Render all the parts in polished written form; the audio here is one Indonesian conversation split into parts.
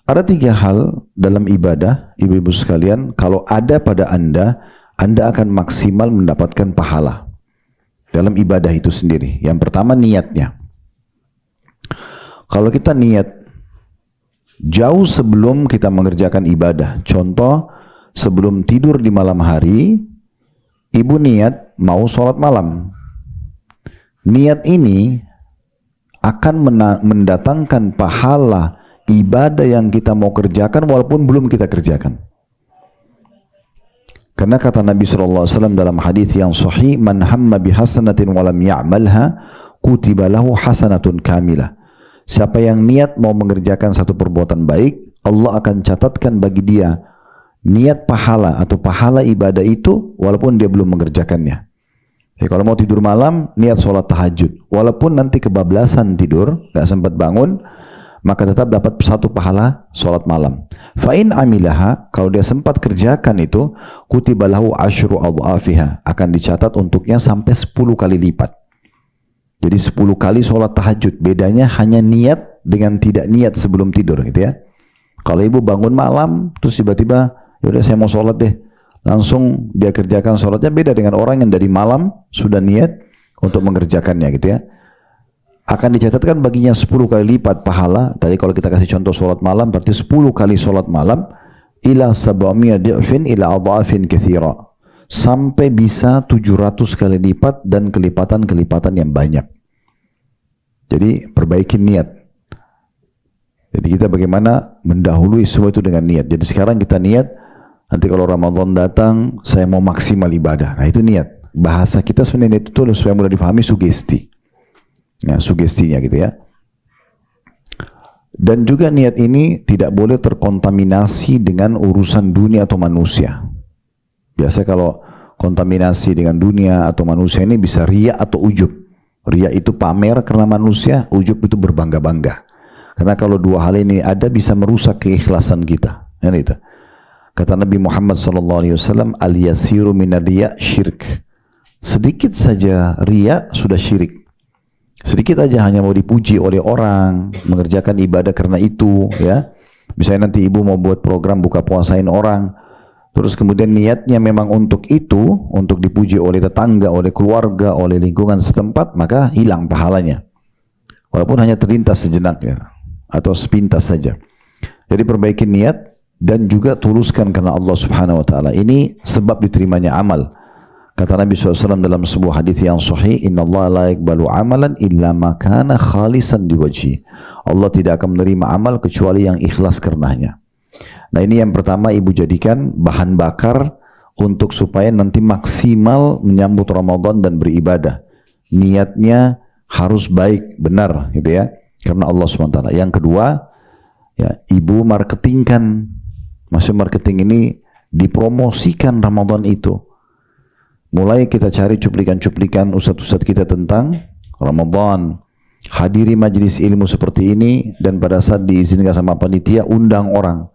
Ada 3 hal dalam ibadah, ibu-ibu sekalian, kalau ada pada Anda akan maksimal mendapatkan pahala dalam ibadah itu sendiri. Yang pertama, niatnya. Kalau kita niat jauh sebelum kita mengerjakan ibadah, contoh sebelum tidur di malam hari, ibu niat mau sholat malam. Niat ini akan mendatangkan pahala ibadah yang kita mau kerjakan walaupun belum kita kerjakan. Karena kata Nabi SAW dalam hadis yang sahih, man hamma bihasanatin walam ya'malha kutiba lahu hasanatun kamilah. Siapa yang niat mau mengerjakan satu perbuatan baik, Allah akan catatkan bagi dia niat pahala atau pahala ibadah itu walaupun dia belum mengerjakannya. Jadi kalau mau tidur malam, niat sholat tahajud, walaupun nanti kebablasan tidur, gak sempat bangun, maka tetap dapat satu pahala sholat malam. Fa'in amilaha, kalau dia sempat kerjakan itu, kutiba lahu asyru adhafiha, akan dicatat untuknya sampai 10 kali lipat. Jadi 10 kali sholat tahajud, bedanya hanya niat dengan tidak niat sebelum tidur gitu ya. Kalau ibu bangun malam, terus tiba-tiba, yaudah saya mau sholat deh, langsung dia kerjakan sholatnya, beda dengan orang yang dari malam sudah niat untuk mengerjakannya gitu ya. Akan dicatatkan baginya 10 kali lipat pahala. Tadi kalau kita kasih contoh sholat malam, berarti 10 kali sholat malam, ila sab'amiyah di'fin ila adha'afin kathira, sampai bisa 700 kali lipat dan kelipatan-kelipatan yang banyak. Jadi perbaiki niat. Jadi kita bagaimana mendahului semua itu dengan niat. Jadi sekarang kita niat, nanti kalau Ramadan datang, saya mau maksimal ibadah. Nah itu niat. Bahasa kita sebenarnya itu supaya mudah difahami, sugesti. Ya, sugestinya gitu ya. Dan juga niat ini tidak boleh terkontaminasi dengan urusan dunia atau manusia. Biasa kalau kontaminasi dengan dunia atau manusia ini bisa riya atau ujub. Riya itu pamer karena manusia, ujub itu berbangga-bangga. Karena kalau 2 hal ini ada bisa merusak keikhlasan kita. Ya, itu. Kata Nabi Muhammad SAW, al-yasiru minar riya syirk. Sedikit saja riya sudah syirik. Sedikit aja hanya mau dipuji oleh orang, mengerjakan ibadah karena itu ya. Misalnya nanti ibu mau buat program buka puasain orang, terus kemudian niatnya memang untuk itu, untuk dipuji oleh tetangga, oleh keluarga, oleh lingkungan setempat, maka hilang pahalanya. Walaupun hanya terlintas sejenak ya, atau sepintas saja. Jadi perbaiki niat dan juga tuluskan karena Allah Subhanahu wa taala. Ini sebab diterimanya amal. Kata Nabi SAW dalam sebuah hadis yang sahih, Inna Allah la yakbalu amalan illa makana khalisan diwajhi. Allah tidak akan menerima amal kecuali yang ikhlas karenanya. Nah ini yang pertama, ibu jadikan bahan bakar untuk supaya nanti maksimal menyambut Ramadan dan beribadah. Niatnya harus baik, benar gitu ya, karena Allah SWT. Yang kedua, ya, ibu marketingkan. Maksud marketing ini dipromosikan Ramadan itu. Mulai kita cari cuplikan-cuplikan ustadz-ustadz kita tentang Ramadan, hadiri majelis ilmu seperti ini, dan pada saat diizinkan sama panitia, undang orang.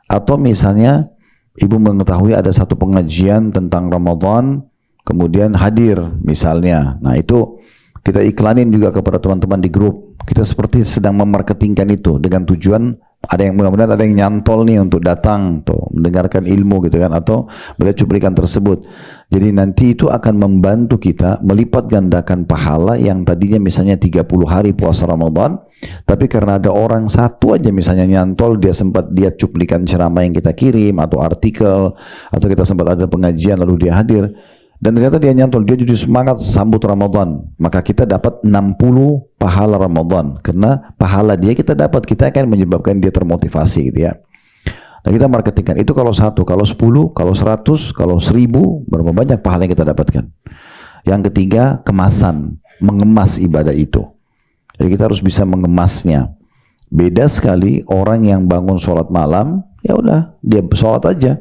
Atau misalnya ibu mengetahui ada satu pengajian tentang Ramadan, kemudian hadir misalnya. Nah itu kita iklanin juga kepada teman-teman di grup. Kita seperti sedang memarketingkan itu dengan tujuan ada yang mudah-mudahan ada yang nyantol nih untuk datang tuh mendengarkan ilmu gitu kan, atau melihat cuplikan tersebut. Jadi nanti itu akan membantu kita melipat gandakan pahala yang tadinya misalnya 30 hari puasa Ramadan, tapi karena ada orang satu aja misalnya nyantol, dia sempat lihat cuplikan ceramah yang kita kirim atau artikel, atau kita sempat ada pengajian lalu dia hadir, dan ternyata dia nyantol, dia jadi semangat sambut Ramadan, maka kita dapat 60 pahala Ramadan. Karena pahala dia kita dapat, kita akan menyebabkan dia termotivasi gitu ya. Nah kita marketingkan itu kalau 1, kalau 10, kalau 100, kalau 1000, berapa banyak pahala yang kita dapatkan. Yang ketiga, kemasan, mengemas ibadah itu. Jadi kita harus bisa mengemasnya. Beda sekali orang yang bangun sholat malam, ya udah dia sholat aja.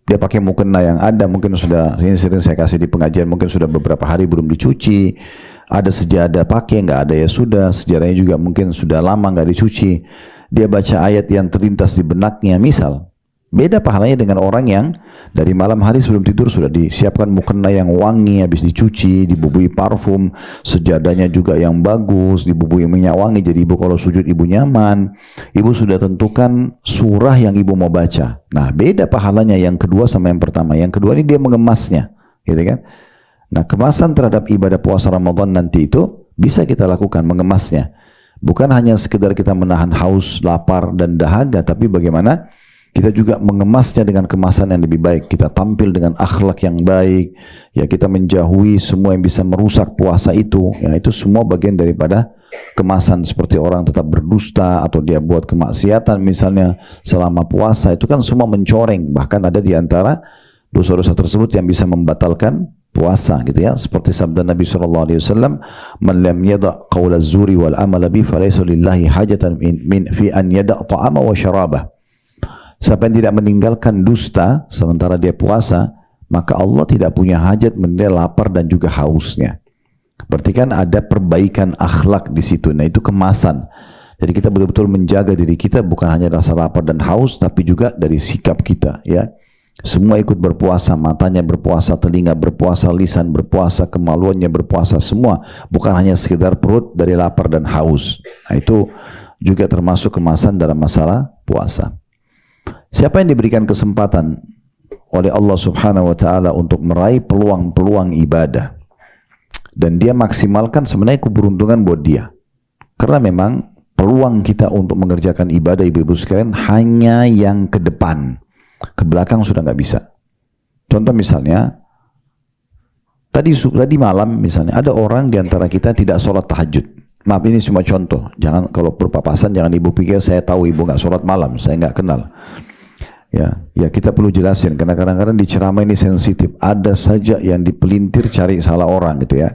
Dia pakai mukena yang ada, mungkin sudah, ini sering saya kasih di pengajian, mungkin sudah beberapa hari belum dicuci, ada sejadah pakai, nggak ada ya sudah, sejadahnya juga mungkin sudah lama nggak dicuci. Dia baca ayat yang terlintas di benaknya, misal, Beda pahalanya dengan orang yang dari malam hari sebelum tidur sudah disiapkan mukena yang wangi, habis dicuci, dibubui parfum, sejadahnya juga yang bagus, dibubui minyak wangi, jadi ibu kalau sujud ibu nyaman. Ibu sudah tentukan surah yang ibu mau baca. Nah, beda pahalanya yang kedua sama yang pertama. Yang kedua ini dia mengemasnya, gitu kan? Nah, kemasan terhadap ibadah puasa Ramadan nanti itu bisa kita lakukan, mengemasnya. Bukan hanya sekedar kita menahan haus, lapar, dan dahaga, tapi bagaimana kita juga mengemasnya dengan kemasan yang lebih baik. Kita tampil dengan akhlak yang baik. Ya, kita menjauhi semua yang bisa merusak puasa itu. Ya, itu semua bagian daripada kemasan. Seperti orang tetap berdusta atau dia buat kemaksiatan misalnya selama puasa. Itu kan semua mencoreng. Bahkan ada di antara dosa-dosa tersebut yang bisa membatalkan puasa, gitu ya. Seperti sabda Nabi SAW, "Man lam yada' qawla zuri wal amala bi falaysa lillahi hajatan min fi an yada' ta'ama wa syarabah." Siapa yang tidak meninggalkan dusta sementara dia puasa, maka Allah tidak punya hajat menilai lapar dan juga hausnya. Berarti kan ada perbaikan akhlak di situ. Nah, itu kemasan. Jadi kita betul-betul menjaga diri kita, bukan hanya rasa lapar dan haus, tapi juga dari sikap kita, ya. Semua ikut berpuasa, matanya berpuasa, telinga berpuasa, lisan berpuasa, kemaluannya berpuasa, semua. Bukan hanya sekedar perut dari lapar dan haus. Nah, itu juga termasuk kemasan dalam masalah puasa. Siapa yang diberikan kesempatan oleh Allah Subhanahu wa taala untuk meraih peluang-peluang ibadah dan dia maksimalkan, sebenarnya keberuntungan buat dia. Karena memang peluang kita untuk mengerjakan ibadah, ibu-ibu sekalian, hanya yang ke depan. Ke belakang sudah nggak bisa. Contoh misalnya, tadi malam misalnya ada orang di antara kita tidak sholat tahajud. Maaf, ini cuma contoh. Jangan, kalau berpapasan jangan ibu pikir saya tahu ibu nggak sholat malam, saya nggak kenal. Ya kita perlu jelasin karena kadang-kadang di ceramah ini sensitif. Ada saja yang dipelintir cari salah orang, gitu ya.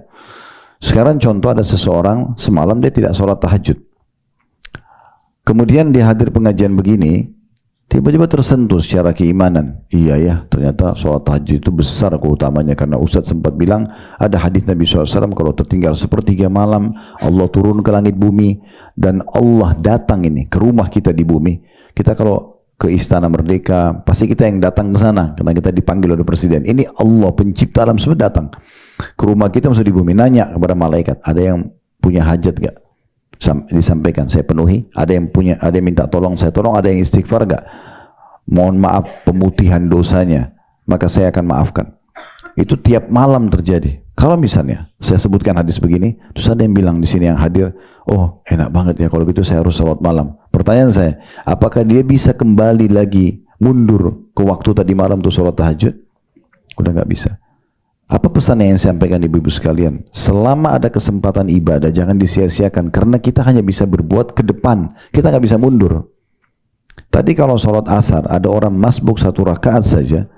Sekarang contoh, ada seseorang semalam dia tidak sholat tahajud. Kemudian dia hadir pengajian begini, tiba-tiba tersentuh secara keimanan. Iya ya, ternyata sholat tahajud itu besar keutamanya, karena Ustadz sempat bilang ada hadis Nabi SAW, kalau tertinggal sepertiga malam Allah turun ke langit bumi dan Allah datang ini ke rumah kita di bumi. Kita kalau ke Istana Merdeka pasti kita yang datang ke sana karena kita dipanggil oleh presiden. Ini Allah pencipta alam semua datang ke rumah kita, maksud di bumi, nanya kepada malaikat, ada yang punya hajat gak? Disampaikan, saya penuhi. Ada yang minta tolong, saya tolong. Ada yang istighfar gak? Mohon maaf pemutihan dosanya, maka saya akan maafkan. Itu tiap malam terjadi. Kalau misalnya saya sebutkan hadis begini, terus ada yang bilang di sini yang hadir, oh enak banget ya kalau gitu saya harus salat malam. Pertanyaan saya, apakah dia bisa kembali lagi mundur ke waktu tadi malam untuk salat tahajud? Udah nggak bisa. Apa pesan yang saya sampaikan ibu-ibu sekalian? Selama ada kesempatan ibadah, jangan disia-siakan, karena kita hanya bisa berbuat ke depan, kita nggak bisa mundur. Tadi kalau salat asar, ada orang masbuk 1 rakaat saja,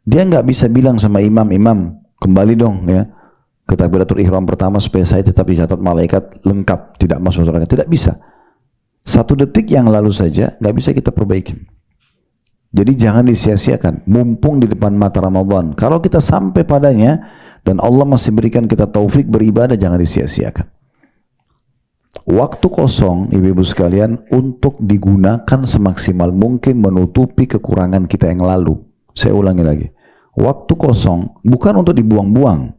dia nggak bisa bilang sama imam, kembali dong ya ke takbiratul ihram pertama supaya saya tetap dicatat malaikat lengkap, tidak masuk rakaat. Tidak bisa. 1 detik yang lalu saja nggak bisa kita perbaiki. Jadi jangan disia-siakan, mumpung di depan mata Ramadan. Kalau kita sampai padanya dan Allah masih berikan kita taufik beribadah, jangan disia-siakan. Waktu kosong, ibu-ibu sekalian, untuk digunakan semaksimal mungkin menutupi kekurangan kita yang lalu. Saya ulangi lagi. Waktu kosong bukan untuk dibuang-buang,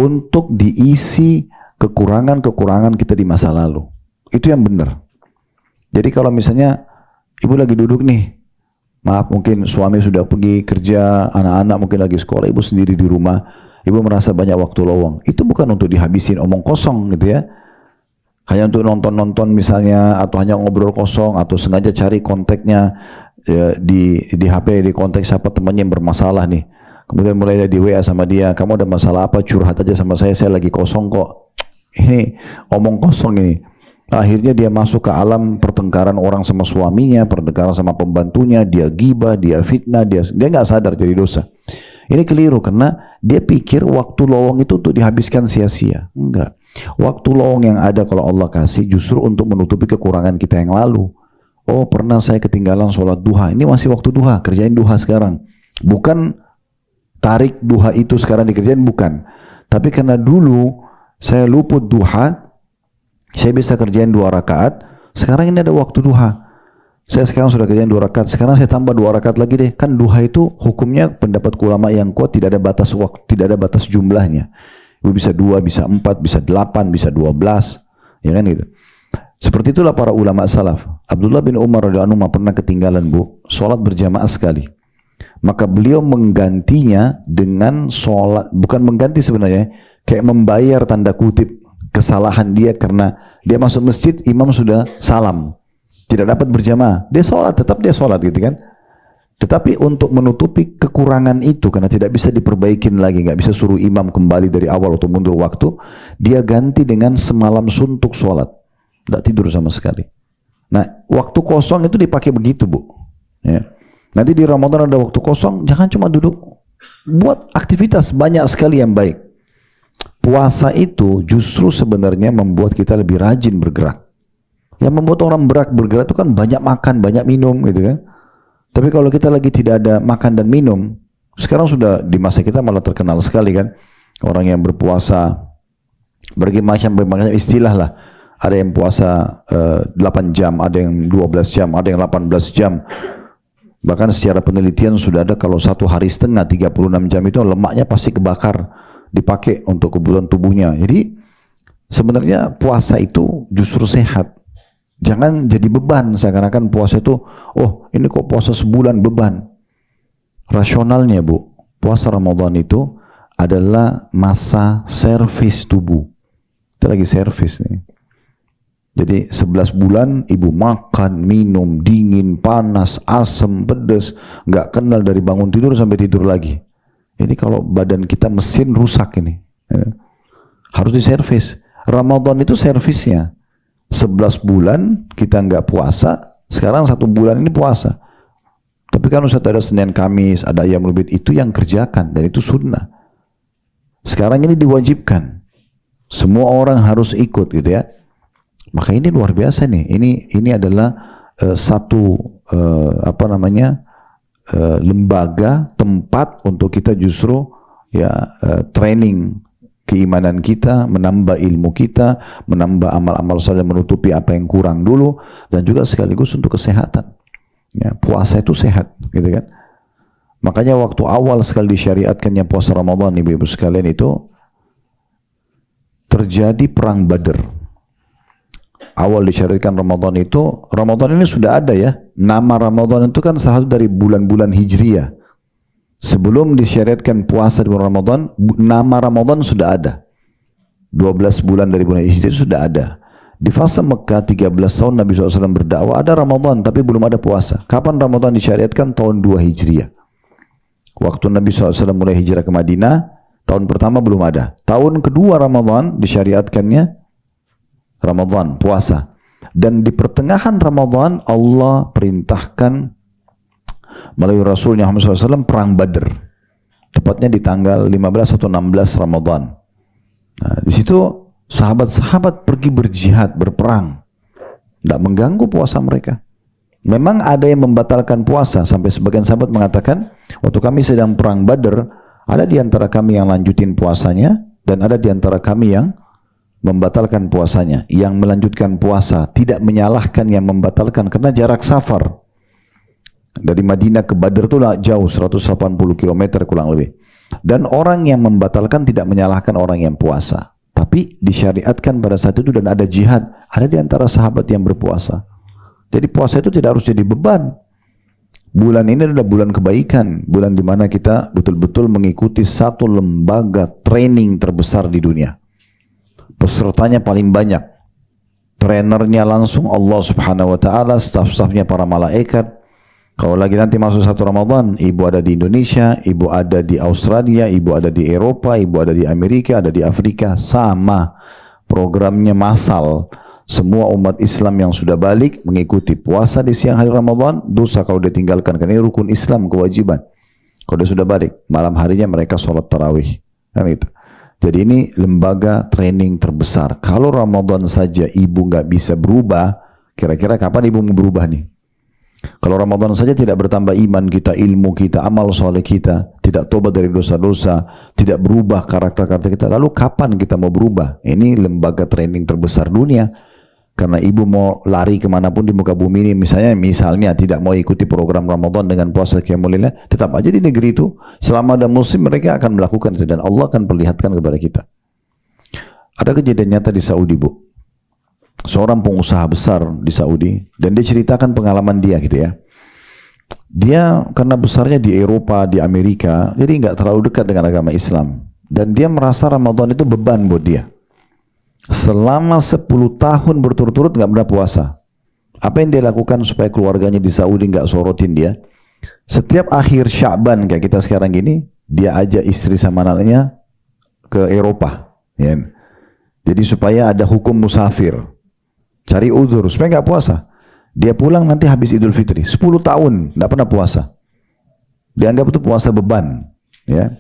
untuk diisi kekurangan-kekurangan kita di masa lalu. Itu yang benar. Jadi kalau misalnya ibu lagi duduk nih, maaf mungkin suami sudah pergi kerja, anak-anak mungkin lagi sekolah, ibu sendiri di rumah, ibu merasa banyak waktu lowong. Itu bukan untuk dihabisin omong kosong gitu ya. Hanya untuk nonton-nonton misalnya, atau hanya ngobrol kosong, atau sengaja cari kontaknya ya, di HP, di kontak siapa temannya yang bermasalah nih. Kemudian mulai di WA sama dia, kamu ada masalah apa, curhat aja sama saya lagi kosong kok. Ini omong kosong ini. Akhirnya dia masuk ke alam pertengkaran orang sama suaminya, pertengkaran sama pembantunya, dia gibah, dia fitnah, dia nggak sadar jadi dosa. Ini keliru karena dia pikir waktu lowong itu untuk dihabiskan sia-sia. Enggak. Waktu lowong yang ada kalau Allah kasih justru untuk menutupi kekurangan kita yang lalu. Oh, pernah saya ketinggalan sholat duha. Ini masih waktu duha, kerjain duha sekarang. Bukan tarik duha itu sekarang dikerjain, bukan. Tapi karena dulu saya luput duha, saya bisa kerjain 2 rakaat. Sekarang ini ada waktu duha. Saya sekarang sudah kerjain 2 rakaat, sekarang saya tambah 2 rakaat lagi deh. Kan duha itu hukumnya pendapat ulama yang kuat tidak ada batas waktu, tidak ada batas jumlahnya. Ibu bisa 2, bisa 4, bisa 8, bisa 12, ya kan gitu. Seperti itulah para ulama salaf. Abdullah bin Umar radhiyallahu anhu pernah ketinggalan sholat berjamaah sekali. Maka beliau menggantinya dengan sholat, bukan mengganti sebenarnya, kayak membayar tanda kutip kesalahan dia karena dia masuk masjid, imam sudah salam, tidak dapat berjamaah, dia sholat, tetap dia sholat gitu kan. Tetapi untuk menutupi kekurangan itu, karena tidak bisa diperbaikin lagi, nggak bisa suruh imam kembali dari awal atau mundur waktu, dia ganti dengan semalam suntuk sholat, tidak tidur sama sekali. Nah, waktu kosong itu dipakai begitu, Bu. Ya. Nanti di Ramadan ada waktu kosong, jangan cuma duduk, buat aktivitas banyak sekali yang baik. Puasa itu justru sebenarnya membuat kita lebih rajin bergerak. Yang membuat orang bergerak itu kan banyak makan, banyak minum gitu kan. Tapi kalau kita lagi tidak ada makan dan minum, sekarang sudah di masa kita malah terkenal sekali kan, orang yang berpuasa berbagai macam istilah lah. Ada yang puasa 8 jam, ada yang 12 jam, ada yang 18 jam. Bahkan secara penelitian sudah ada kalau 1 hari setengah 36 jam itu lemaknya pasti kebakar, dipakai untuk kebutuhan tubuhnya. Jadi sebenarnya puasa itu justru sehat. Jangan jadi beban, seakan-akan puasa itu, oh ini kok puasa sebulan beban. Rasionalnya Bu, puasa Ramadan itu adalah masa servis tubuh. Kita lagi servis nih. Jadi 11 bulan ibu makan, minum, dingin, panas, asam, pedas, nggak kenal dari bangun tidur sampai tidur lagi. Jadi kalau badan kita mesin rusak ini, ya, harus diservis. Ramadan itu servisnya. 11 bulan kita nggak puasa, sekarang 1 bulan ini puasa. Tapi kan Ustaz ada Senin Kamis, ada Ayyamul Bid, itu yang kerjakan dan itu sunnah. Sekarang ini diwajibkan. Semua orang harus ikut gitu ya. Maka ini luar biasa nih. Ini adalah satu lembaga, tempat untuk kita justru ya training keimanan kita, menambah ilmu kita, menambah amal-amal saleh, menutupi apa yang kurang dulu, dan juga sekaligus untuk kesehatan. Ya, puasa itu sehat, gitu kan? Makanya waktu awal sekali disyariatkannya puasa Ramadan, ibu-ibu sekalian, itu terjadi perang Badar. Awal disyariatkan Ramadan itu, Ramadan ini sudah ada ya. Nama Ramadan itu kan salah satu dari bulan-bulan Hijriyah. Sebelum disyariatkan puasa di bulan Ramadan, nama Ramadan sudah ada. 12 bulan dari bulan Hijriah itu sudah ada. Di fase Mekah 13 tahun Nabi SAW berdakwah, ada Ramadan tapi belum ada puasa. Kapan Ramadan disyariatkan? Tahun 2 Hijriah. Waktu Nabi SAW mulai hijrah ke Madinah, tahun pertama belum ada. Tahun kedua Ramadan disyariatkannya Ramadan, puasa. Dan di pertengahan Ramadan Allah perintahkan melalui Rasulnya Muhammad SAW perang Badr, tepatnya di tanggal 15 atau 16 Ramadan. Nah, di situ sahabat-sahabat pergi berjihad, berperang, tidak mengganggu puasa mereka. Memang ada yang membatalkan puasa, sampai sebagian sahabat mengatakan, waktu kami sedang perang Badr, ada di antara kami yang lanjutin puasanya, dan ada di antara kami yang membatalkan puasanya. Yang melanjutkan puasa tidak menyalahkan yang membatalkan, karena jarak safar dari Madinah ke Badr itu jauh, 180 km kurang lebih. Dan orang yang membatalkan tidak menyalahkan orang yang puasa. Tapi disyariatkan pada saat itu dan ada jihad. Ada di antara sahabat yang berpuasa. Jadi puasa itu tidak harus jadi beban. Bulan ini adalah bulan kebaikan. Bulan di mana kita betul-betul mengikuti satu lembaga training terbesar di dunia. Pesertanya paling banyak. Trainernya langsung Allah Subhanahu wa Ta'ala, staf-stafnya para malaikat. Kalau lagi nanti masuk 1 Ramadan, ibu ada di Indonesia, ibu ada di Australia, ibu ada di Eropa, ibu ada di Amerika, ada di Afrika, sama programnya massal. Semua umat Islam yang sudah balik mengikuti puasa di siang hari Ramadan, dosa kalau ditinggalkan, karena ini rukun Islam, kewajiban. Kalau dia sudah balik, malam harinya mereka sholat tarawih. Kan itu. Jadi ini lembaga training terbesar. Kalau Ramadan saja ibu nggak bisa berubah, kira-kira kapan ibu mau berubah nih? Kalau Ramadan saja tidak bertambah iman kita, ilmu kita, amal soleh kita, tidak tobat dari dosa-dosa, tidak berubah karakter-karakter kita, lalu kapan kita mau berubah? Ini lembaga training terbesar dunia. karena ibu mau lari kemanapun di muka bumi ini, misalnya tidak mau ikuti program Ramadan dengan puasa Qiyamul Lail, tetap aja di negeri itu selama ada muslim mereka akan melakukan itu dan Allah akan perlihatkan kepada kita. Ada kejadian nyata di Saudi, Bu. Seorang pengusaha besar di Saudi dan dia ceritakan pengalaman dia gitu ya. Dia karena besarnya di Eropa, di Amerika, jadi nggak terlalu dekat dengan agama Islam dan dia merasa Ramadan itu beban buat dia. Selama 10 tahun berturut-turut nggak pernah puasa. Apa yang dia lakukan supaya keluarganya di Saudi nggak sorotin dia? Setiap akhir Sya'ban kayak kita sekarang gini, dia ajak istri sama anaknya ke Eropa. Ya. Jadi supaya ada hukum musafir. Cari udzur supaya nggak puasa. Dia pulang nanti habis Idul Fitri. 10 tahun nggak pernah puasa. Dianggap itu puasa beban. Ya.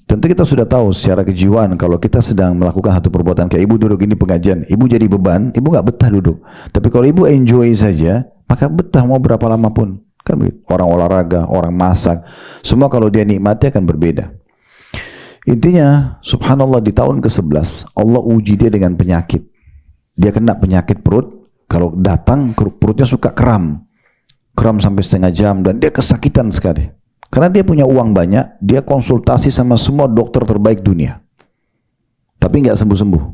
Tentu kita sudah tahu secara kejiwaan kalau kita sedang melakukan satu perbuatan kayak ibu duduk ini pengajian, ibu jadi beban, ibu nggak betah duduk. Tapi kalau ibu enjoy saja, maka betah mau berapa lama pun. Kan begitu. Orang olahraga, orang masak, semua kalau dia nikmati akan berbeda. Intinya, subhanallah di tahun ke-11, Allah uji dia dengan penyakit. Dia kena penyakit perut, kalau datang perutnya suka kram. Kram sampai setengah jam dan dia kesakitan sekali. Karena dia punya uang banyak, dia konsultasi sama semua dokter terbaik dunia. Tapi nggak sembuh-sembuh.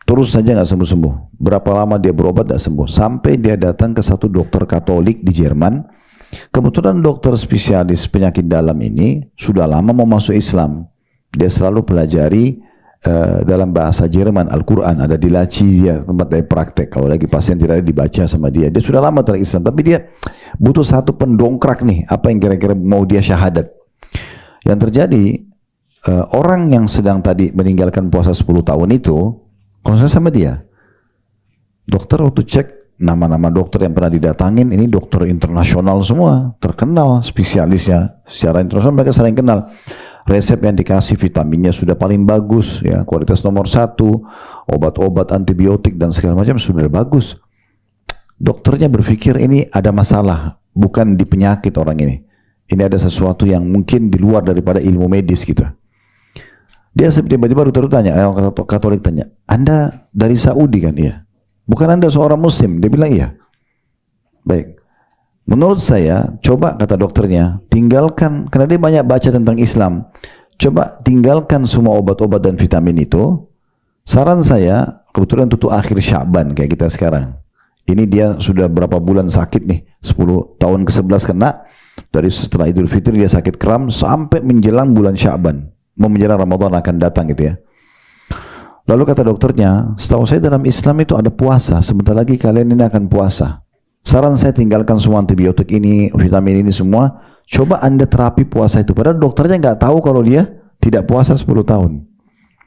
Terus saja nggak sembuh-sembuh. Berapa lama dia berobat nggak sembuh. Sampai dia datang ke satu dokter Katolik di Jerman. Kebetulan dokter spesialis penyakit dalam ini sudah lama mau masuk Islam. Dia selalu pelajari dalam bahasa Jerman Al-Quran, ada di laci dia tempat dia praktek. Kalau lagi pasien tidak ada dibaca sama dia. Dia sudah lama terhadap Islam, tapi dia butuh satu pendongkrak nih, apa yang kira-kira mau dia syahadat. Yang terjadi orang yang sedang tadi meninggalkan puasa 10 tahun itu konsul sama dia. Dokter waktu cek nama-nama dokter yang pernah didatangin, ini dokter internasional semua, terkenal spesialisnya secara internasional, mereka saling kenal. Resep yang dikasih vitaminnya sudah paling bagus, ya kualitas nomor 1, obat-obat antibiotik dan segala macam sudah bagus. Dokternya berpikir ini ada masalah, bukan di penyakit orang ini. Ini ada sesuatu yang mungkin di luar daripada ilmu medis gitu. Dia tiba-tiba dokter tanya, Katolik tanya, Anda dari Saudi kan? Iya. Bukan Anda seorang Muslim? Dia bilang iya. Baik. Menurut saya, coba kata dokternya, tinggalkan, karena dia banyak baca tentang Islam, coba tinggalkan semua obat-obat dan vitamin itu. Saran saya, kebetulan itu akhir Sya'ban kayak kita sekarang. Ini dia sudah berapa bulan sakit nih, 10 tahun ke-11 kena, dari setelah Idul Fitri dia sakit kram, sampai menjelang bulan Sya'ban, mau menjelang Ramadan akan datang gitu ya. Lalu kata dokternya, setahu saya dalam Islam itu ada puasa, sebentar lagi kalian ini akan puasa. Saran saya tinggalkan semua antibiotik ini, vitamin ini semua. Coba Anda terapi puasa itu. Padahal dokternya nggak tahu kalau dia tidak puasa 10 tahun.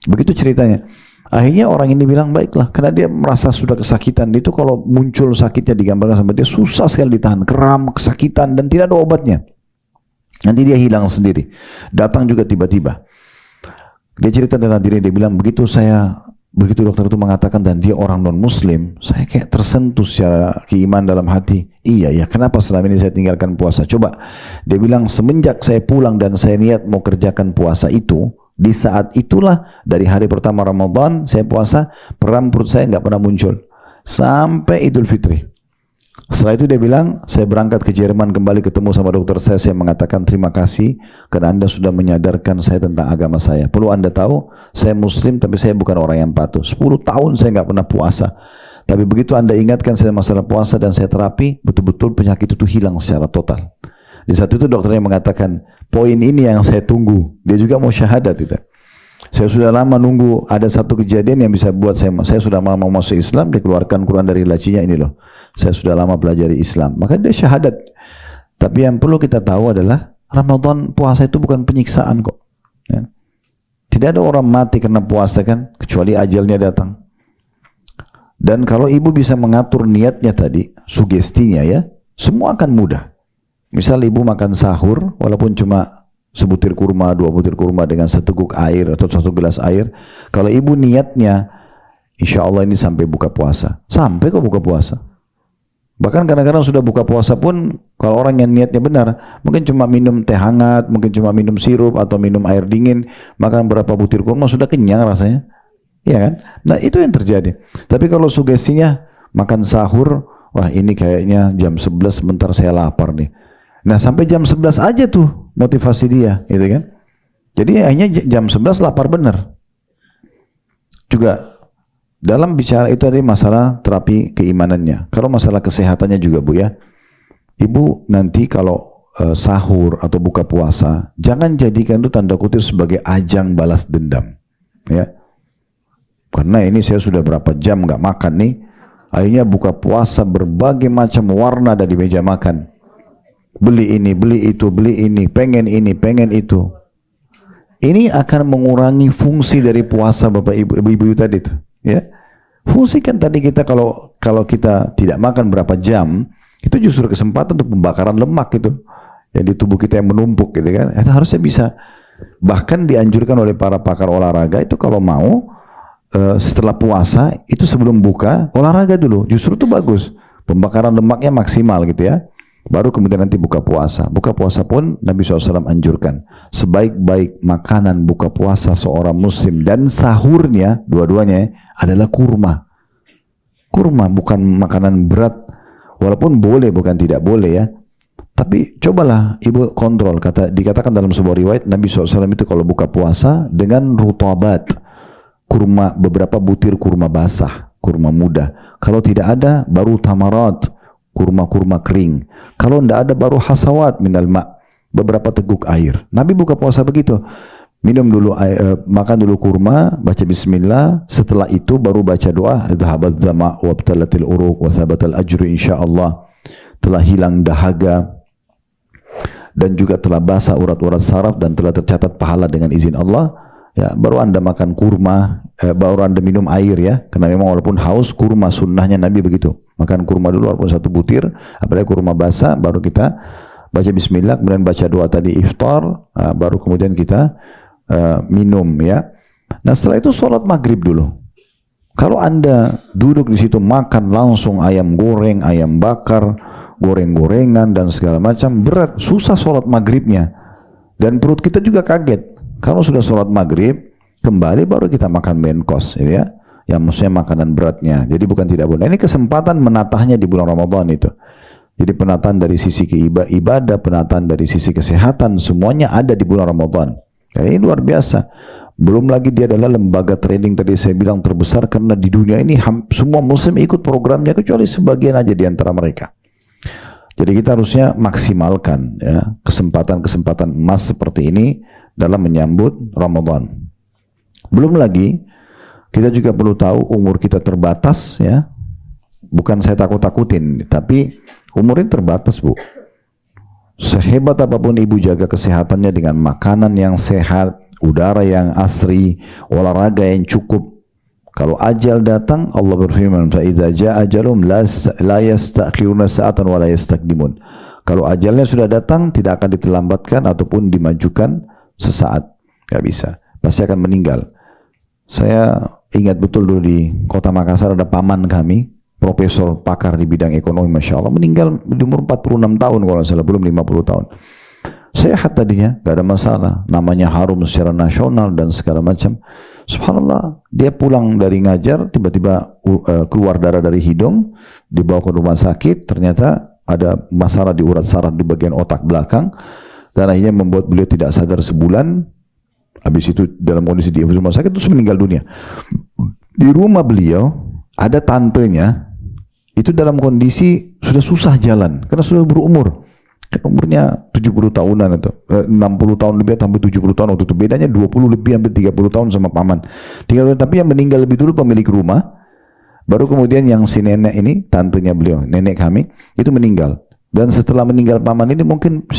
Begitu ceritanya. Akhirnya orang ini bilang, baiklah. Karena dia merasa sudah kesakitan. Itu kalau muncul sakitnya digambarkan sama dia, susah sekali ditahan. Kram, kesakitan, dan tidak ada obatnya. Nanti dia hilang sendiri. Datang juga tiba-tiba. Dia cerita dengan diri, dia bilang, begitu dokter itu mengatakan dan dia orang non-muslim, saya kayak tersentuh secara keiman dalam hati. Iya ya, kenapa selama ini saya tinggalkan puasa? Coba, dia bilang semenjak saya pulang dan saya niat mau kerjakan puasa itu, di saat itulah dari hari pertama Ramadan saya puasa, perang perut saya nggak pernah muncul sampai Idul Fitri. Setelah itu dia bilang, saya berangkat ke Jerman kembali ketemu sama dokter saya mengatakan terima kasih karena Anda sudah menyadarkan saya tentang agama saya. Perlu Anda tahu, saya Muslim tapi saya bukan orang yang patuh. 10 tahun saya nggak pernah puasa. Tapi begitu Anda ingatkan saya masalah puasa dan saya terapi, betul-betul penyakit itu hilang secara total. Di saat itu dokternya mengatakan, poin ini yang saya tunggu. Dia juga mau syahadat itu. Saya sudah lama nunggu ada satu kejadian yang bisa buat saya sudah lama mau masuk Islam, dikeluarkan Quran dari lacinya ini loh. Saya sudah lama pelajari Islam. Maka dia syahadat. Tapi yang perlu kita tahu adalah Ramadan puasa itu bukan penyiksaan kok. Ya. Tidak ada orang mati karena puasa kan, kecuali ajalnya datang. Dan kalau ibu bisa mengatur niatnya tadi, sugestinya ya, semua akan mudah. Misal ibu makan sahur, walaupun cuma sebutir kurma, 2 butir kurma dengan seteguk air atau 1 gelas air. Kalau ibu niatnya, insya Allah ini sampai buka puasa. Sampai kok buka puasa. Bahkan kadang-kadang sudah buka puasa pun, kalau orang yang niatnya benar, mungkin cuma minum teh hangat, mungkin cuma minum sirup atau minum air dingin, makan berapa butir kurma sudah kenyang rasanya. Ya kan? Nah itu yang terjadi. Tapi kalau sugestinya, makan sahur, wah ini kayaknya jam 11 sebentar saya lapar nih. Nah sampai jam 11 aja tuh motivasi dia, gitu kan. Jadi hanya jam 11 lapar bener. Juga dalam bicara itu ada masalah terapi keimanannya. Kalau masalah kesehatannya juga Bu ya, Ibu nanti kalau sahur atau buka puasa, jangan jadikan itu tanda kutip sebagai ajang balas dendam. Ya, karena ini saya sudah berapa jam nggak makan nih, akhirnya buka puasa berbagai macam warna ada di meja makan. Beli ini, beli itu, beli ini, pengen itu. Ini akan mengurangi fungsi dari puasa Bapak Ibu tadi tuh. Ya, fungsi kan tadi kita kalau kita tidak makan berapa jam, itu justru kesempatan untuk pembakaran lemak gitu, yang di tubuh kita yang menumpuk gitu kan. Itu harusnya bisa. Bahkan dianjurkan oleh para pakar olahraga itu kalau mau setelah puasa itu sebelum buka olahraga dulu, justru itu bagus, pembakaran lemaknya maksimal gitu ya. Baru kemudian nanti buka puasa. Buka puasa pun Nabi SAW anjurkan sebaik-baik makanan buka puasa seorang muslim dan sahurnya dua-duanya adalah kurma. Kurma bukan makanan berat, walaupun boleh bukan tidak boleh ya. Tapi cobalah ibu kontrol. Dikatakan dalam sebuah riwayat Nabi SAW itu kalau buka puasa dengan rutabat, kurma, beberapa butir kurma basah, kurma muda. Kalau tidak ada baru tamarat, kurma-kurma kering. Kalau tidak ada baru hasawat minal ma', beberapa teguk air. Nabi buka puasa begitu. Minum dulu air, makan dulu kurma, baca bismillah, setelah itu baru baca doa, dhahabat dhama' wabtalatil uruq wa thabatal ajru insyaallah. Telah hilang dahaga dan juga telah basah urat-urat saraf dan telah tercatat pahala dengan izin Allah. Ya, baru Anda makan kurma, baru Anda minum air ya, karena memang walaupun haus, kurma sunnahnya Nabi begitu. Makan kurma dulu walaupun satu butir, apalagi kurma basah, baru kita baca bismillah, kemudian baca doa tadi iftar, baru kemudian kita minum ya. Nah setelah itu sholat maghrib dulu. Kalau Anda duduk di situ makan langsung ayam goreng, ayam bakar, goreng-gorengan dan segala macam, berat, susah sholat maghribnya. Dan perut kita juga kaget. Kalau sudah sholat maghrib, kembali baru kita makan main course, ya. Yang maksudnya makanan beratnya. Jadi bukan tidak boleh. Ini kesempatan menatahnya di bulan Ramadan itu. Jadi penataan dari sisi ibadah, penataan dari sisi kesehatan, semuanya ada di bulan Ramadan. Ya, ini luar biasa. Belum lagi dia adalah lembaga training tadi saya bilang terbesar, karena di dunia ini semua muslim ikut programnya kecuali sebagian aja di antara mereka. Jadi kita harusnya maksimalkan ya kesempatan-kesempatan emas seperti ini dalam menyambut Ramadan. Belum lagi kita juga perlu tahu umur kita terbatas ya. Bukan saya takut-takutin, tapi umur ini terbatas Bu. Sehebat apapun ibu jaga kesehatannya dengan makanan yang sehat, udara yang asri, olahraga yang cukup, kalau ajal datang, Allah berfirman, "Faiza jaa ajalum la yastakhiruna sa'atan wa la yastaqdimun." Kalau ajalnya sudah datang, tidak akan diterlambatkan ataupun dimajukan sesaat. Gak bisa. Pasti akan meninggal. Saya ingat betul dulu di Kota Makassar ada paman kami, profesor pakar di bidang ekonomi, Masya Allah, meninggal di umur 46 tahun kalau salah, belum 50 tahun. Sehat tadinya, gak ada masalah. Namanya harum secara nasional dan segala macam. Subhanallah, dia pulang dari ngajar, tiba-tiba keluar darah dari hidung, dibawa ke rumah sakit, ternyata ada masalah di urat saraf di bagian otak belakang, dan akhirnya membuat beliau tidak sadar sebulan. Habis itu dalam kondisi di rumah sakit terus meninggal dunia. Di rumah beliau ada tantenya, itu dalam kondisi sudah susah jalan, karena sudah berumur. Kan umurnya 70 tahunan atau 60 tahun lebih atau hampir 70 tahun waktu itu. Bedanya 20 lebih hampir 30 tahun sama paman. Tapi yang meninggal lebih dulu pemilik rumah. Baru kemudian yang si nenek ini, tantenya beliau, nenek kami, itu meninggal. Dan setelah meninggal paman ini mungkin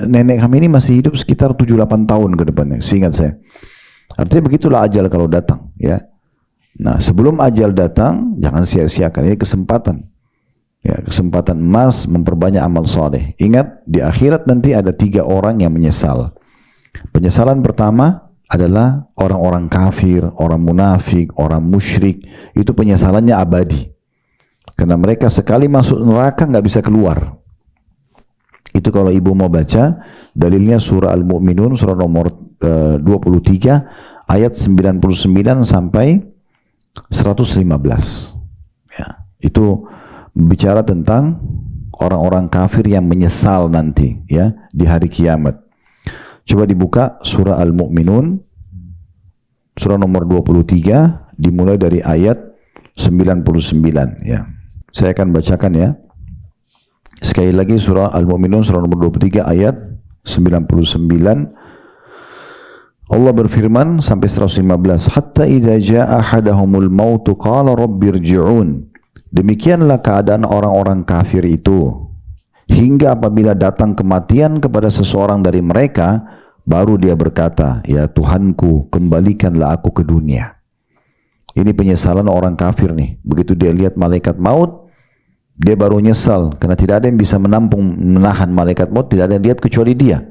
nenek kami ini masih hidup sekitar 7-8 tahun ke depannya, seingat saya. Artinya begitulah ajal kalau datang ya. Nah sebelum ajal datang, jangan sia-siakan, ini kesempatan. Ya, kesempatan emas memperbanyak amal soleh. Ingat, di akhirat nanti ada 3 orang yang menyesal. Penyesalan pertama adalah orang-orang kafir, orang munafik, orang musyrik. Itu penyesalannya abadi. Karena mereka sekali masuk neraka nggak bisa keluar. Itu kalau ibu mau baca, dalilnya surah Al-Mu'minun, surah nomor 23, ayat 99 sampai 115. Ya. Itu bicara tentang orang-orang kafir yang menyesal nanti ya di hari kiamat. Coba dibuka surah Al-Mu'minun, surah nomor 23, dimulai dari ayat 99 ya. Saya akan bacakan ya. Sekali lagi surah Al-Mu'minun surah nomor 23 ayat 99. Allah berfirman sampai 115, hatta idza jaa ahadahumul maut qala rabbirji'un. Demikianlah keadaan orang-orang kafir itu hingga apabila datang kematian kepada seseorang dari mereka, baru dia berkata, ya Tuhanku, kembalikanlah aku ke dunia. Ini penyesalan orang kafir nih. Begitu dia lihat malaikat maut, dia baru nyesal karena tidak ada yang bisa menahan malaikat maut, tidak ada yang lihat kecuali dia.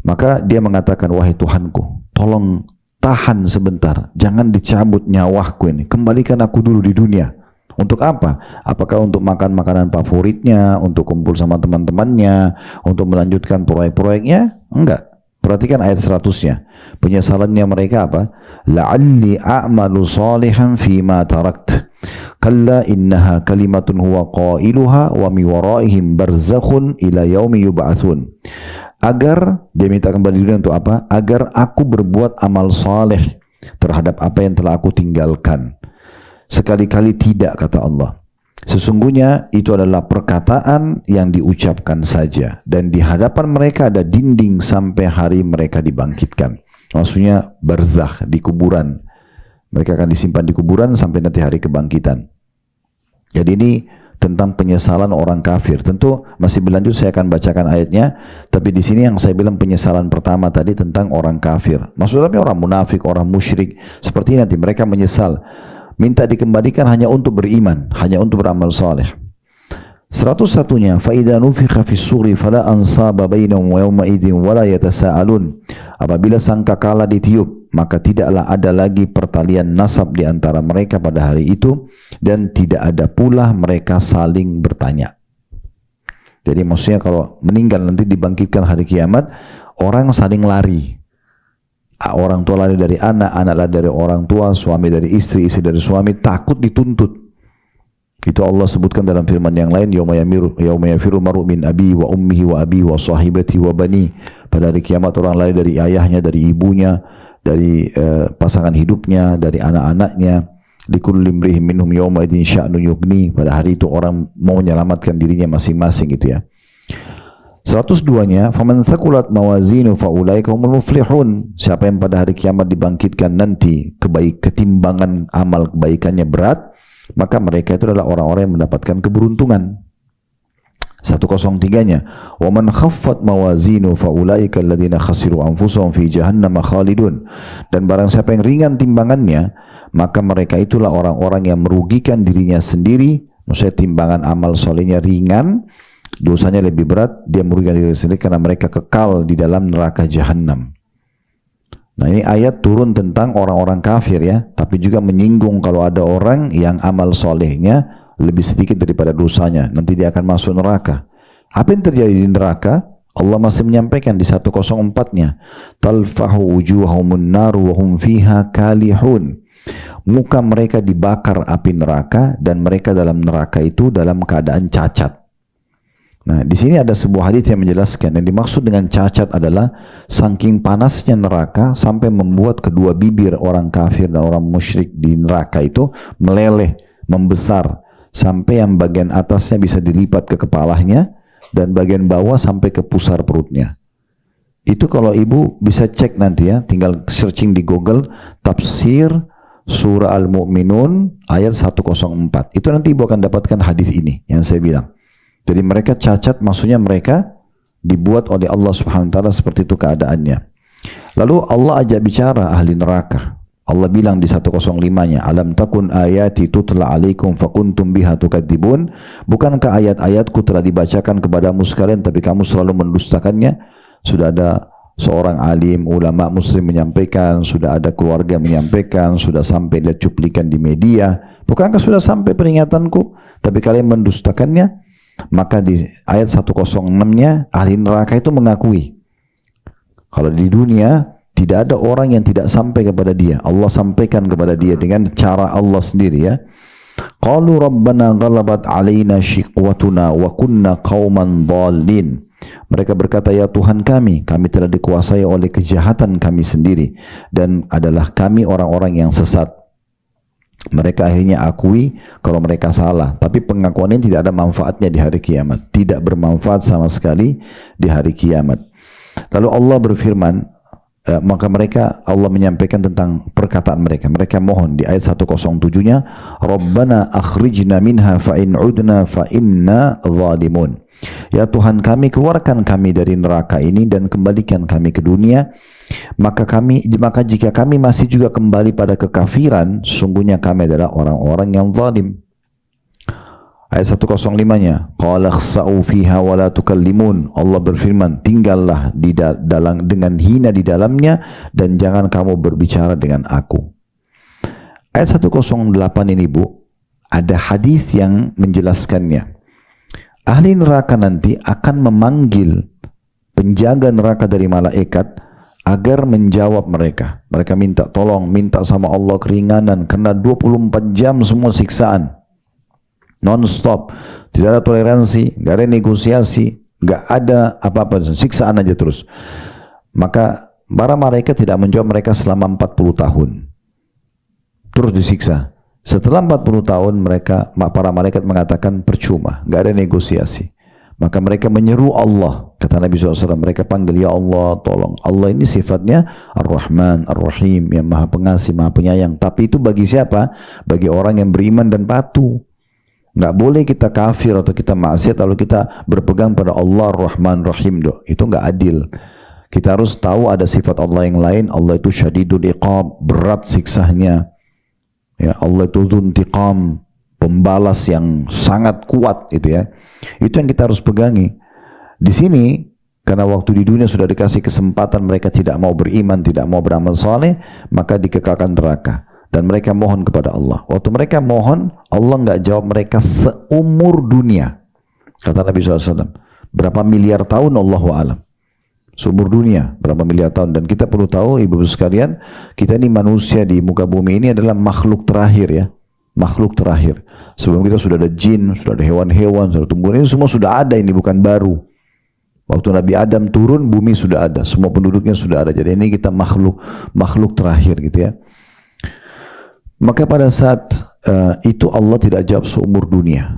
Maka dia mengatakan, wahai Tuhanku, tolong tahan sebentar, jangan dicabut nyawaku ini, kembalikan aku dulu di dunia. Untuk apa? Apakah untuk makan makanan favoritnya, untuk kumpul sama teman-temannya, untuk melanjutkan proyek-proyeknya? Enggak. Perhatikan ayat 100-nya. Penyesalannya mereka apa? La'alli a'malu salihan fima tarakt. Kalla innaha kalimatun huwa qailuha wa mi waraihim barzakhun ila yaumi yub'atsun. Agar dia minta kembali dunia untuk apa? Agar aku berbuat amal saleh terhadap apa yang telah aku tinggalkan. Sekali-kali tidak, kata Allah. Sesungguhnya itu adalah perkataan yang diucapkan saja, dan di hadapan mereka ada dinding sampai hari mereka dibangkitkan. Maksudnya barzakh, di kuburan. Mereka akan disimpan di kuburan sampai nanti hari kebangkitan. Jadi ini tentang penyesalan orang kafir. Tentu masih berlanjut, saya akan bacakan ayatnya. Tapi di sini yang saya bilang penyesalan pertama tadi tentang orang kafir. Maksudnya orang munafik, orang musyrik. Seperti nanti mereka menyesal, minta dikembalikan hanya untuk beriman, hanya untuk beramal saleh. 101-nya, فَإِذَا نُفِخَ فِي الصُّورِ فَلَا أَنْصَابَ بَيْنَهُمْ وَيَوْمَئِذٍ وَلَا يَتَسَاءَلُونَ. Apabila sangkakala ditiup, maka tidaklah ada lagi pertalian nasab di antara mereka pada hari itu, dan tidak ada pula mereka saling bertanya. Jadi maksudnya kalau meninggal nanti dibangkitkan hari kiamat, orang saling lari. Orang tua lari dari anak, anak lari dari orang tua, suami dari istri, istri dari suami, takut dituntut. Itu Allah sebutkan dalam firman yang lain, yauma yafiru mar'u min abi wa ummihi wa abi wa sahibati wa bani. Pada hari kiamat orang lari dari ayahnya, dari ibunya, dari pasangan hidupnya, dari anak-anaknya. Likulli imri'in minhum yauma idzin sya'nun yughni. Pada hari itu orang mau menyelamatkan dirinya masing-masing gitu ya. 102-nya, faman thaqulat mawazinu faulaika humul muflihun. Siapa yang pada hari kiamat dibangkitkan nanti ketimbangan amal kebaikannya berat, maka mereka itu adalah orang-orang yang mendapatkan keberuntungan. 103-nya, waman khaffat mawazinu faulaika alladziina khasiru anfusahum fi jahannam khalidun. Dan barang siapa yang ringan timbangannya, maka mereka itulah orang-orang yang merugikan dirinya sendiri. Maksudnya timbangan amal solehnya ringan, dosanya lebih berat, dia merugikan diri sendiri karena mereka kekal di dalam neraka jahanam. Nah ini ayat turun tentang orang-orang kafir ya, tapi juga menyinggung kalau ada orang yang amal solehnya lebih sedikit daripada dosanya, nanti dia akan masuk neraka. Apa yang terjadi di neraka? Allah masih menyampaikan di 104-nya, talfahu wujuhahumun naru wa hum fiha kalihun. Muka mereka dibakar api neraka dan mereka dalam neraka itu dalam keadaan cacat. Nah, di sini ada sebuah hadits yang menjelaskan, yang dimaksud dengan cacat adalah saking panasnya neraka sampai membuat kedua bibir orang kafir dan orang musyrik di neraka itu meleleh, membesar, sampai yang bagian atasnya bisa dilipat ke kepalanya dan bagian bawah sampai ke pusar perutnya. Itu kalau ibu bisa cek nanti ya, tinggal searching di Google tafsir surah Al-Mu'minun ayat 104. Itu nanti ibu akan dapatkan hadis ini yang saya bilang. Jadi mereka cacat, maksudnya mereka dibuat oleh Allah Subhanahu wa taala seperti itu keadaannya. Lalu Allah ajak bicara ahli neraka. Allah bilang di 105-nya, alam takun ayati tutla alaikum fakuntum biha tukadzibun. Bukankah ayat-ayatku telah dibacakan kepadamu sekalian tapi kamu selalu mendustakannya? Sudah ada seorang alim ulama muslim menyampaikan, sudah ada keluarga menyampaikan, sudah sampai lihat cuplikan di media. Bukankah sudah sampai peringatanku tapi kalian mendustakannya? Maka di ayat 106-nya ahli neraka itu mengakui kalau di dunia tidak ada orang yang tidak sampai kepada dia. Allah sampaikan kepada dia dengan cara Allah sendiri ya. Qalu rabbana ghalabat alaina shiqwatuna wa kunna qauman dhalin. Mereka berkata, ya Tuhan kami telah dikuasai oleh kejahatan kami sendiri dan adalah kami orang-orang yang sesat. Mereka akhirnya akui kalau mereka salah, tapi pengakuan ini tidak ada manfaatnya di hari kiamat, tidak bermanfaat sama sekali di hari kiamat. Lalu Allah berfirman, maka Allah menyampaikan tentang perkataan mereka. Mereka mohon di ayat 107-nya, Rabbana akhrijna minha fa in udna fa inna zalimun. Ya Tuhan kami, keluarkan kami dari neraka ini dan kembalikan kami ke dunia. Maka jika kami masih juga kembali pada kekafiran, sungguhnya kami adalah orang-orang yang zalim. Ayat 105-nya, qala khsa'u fiha wa la tukallimun. Allah berfirman, tinggallah dengan hina di dalamnya dan jangan kamu berbicara dengan aku. Ayat 108 ini, Bu, ada hadis yang menjelaskannya. Ahli neraka nanti akan memanggil penjaga neraka dari malaikat agar menjawab mereka. Mereka minta tolong, minta sama Allah keringanan karena 24 jam semua siksaan. Non-stop, tidak ada toleransi, tidak ada negosiasi, tidak ada apa-apa, siksaan aja terus. Maka para malaikat tidak menjawab mereka selama 40 tahun. Terus disiksa. Setelah 40 tahun para malaikat mengatakan percuma, tidak ada negosiasi. Maka mereka menyeru Allah. Kata Nabi SAW, mereka panggil, ya Allah tolong. Allah ini sifatnya Ar-Rahman, Ar-Rahim, yang maha pengasih, maha penyayang. Tapi itu bagi siapa? Bagi orang yang beriman dan patuh. Nggak boleh kita kafir atau kita maksiat lalu kita berpegang pada Allah Ar-Rahman Rahim. Itu nggak adil. Kita harus tahu ada sifat Allah yang lain. Allah itu syadidul iqab, berat siksanya. Ya, Allah itu dzuntiqam, pembalas yang sangat kuat, itu ya. Itu yang kita harus pegangi. Di sini karena waktu di dunia sudah dikasih kesempatan, mereka tidak mau beriman, tidak mau beramal saleh, maka dikekalkan neraka. Dan mereka mohon kepada Allah. Waktu mereka mohon, Allah nggak jawab mereka seumur dunia. Kata Nabi SAW, berapa miliar tahun Allahu a'lam. Seumur dunia, berapa miliar tahun. Dan kita perlu tahu, ibu-ibu sekalian, kita ini manusia di muka bumi ini adalah makhluk terakhir ya. Makhluk terakhir. Sebelum kita sudah ada jin, sudah ada hewan-hewan, sudah ada tumbuhan, ini semua sudah ada, ini bukan baru. Waktu Nabi Adam turun, bumi sudah ada, semua penduduknya sudah ada. Jadi ini kita makhluk terakhir gitu ya. Maka pada saat itu Allah tidak jawab seumur dunia,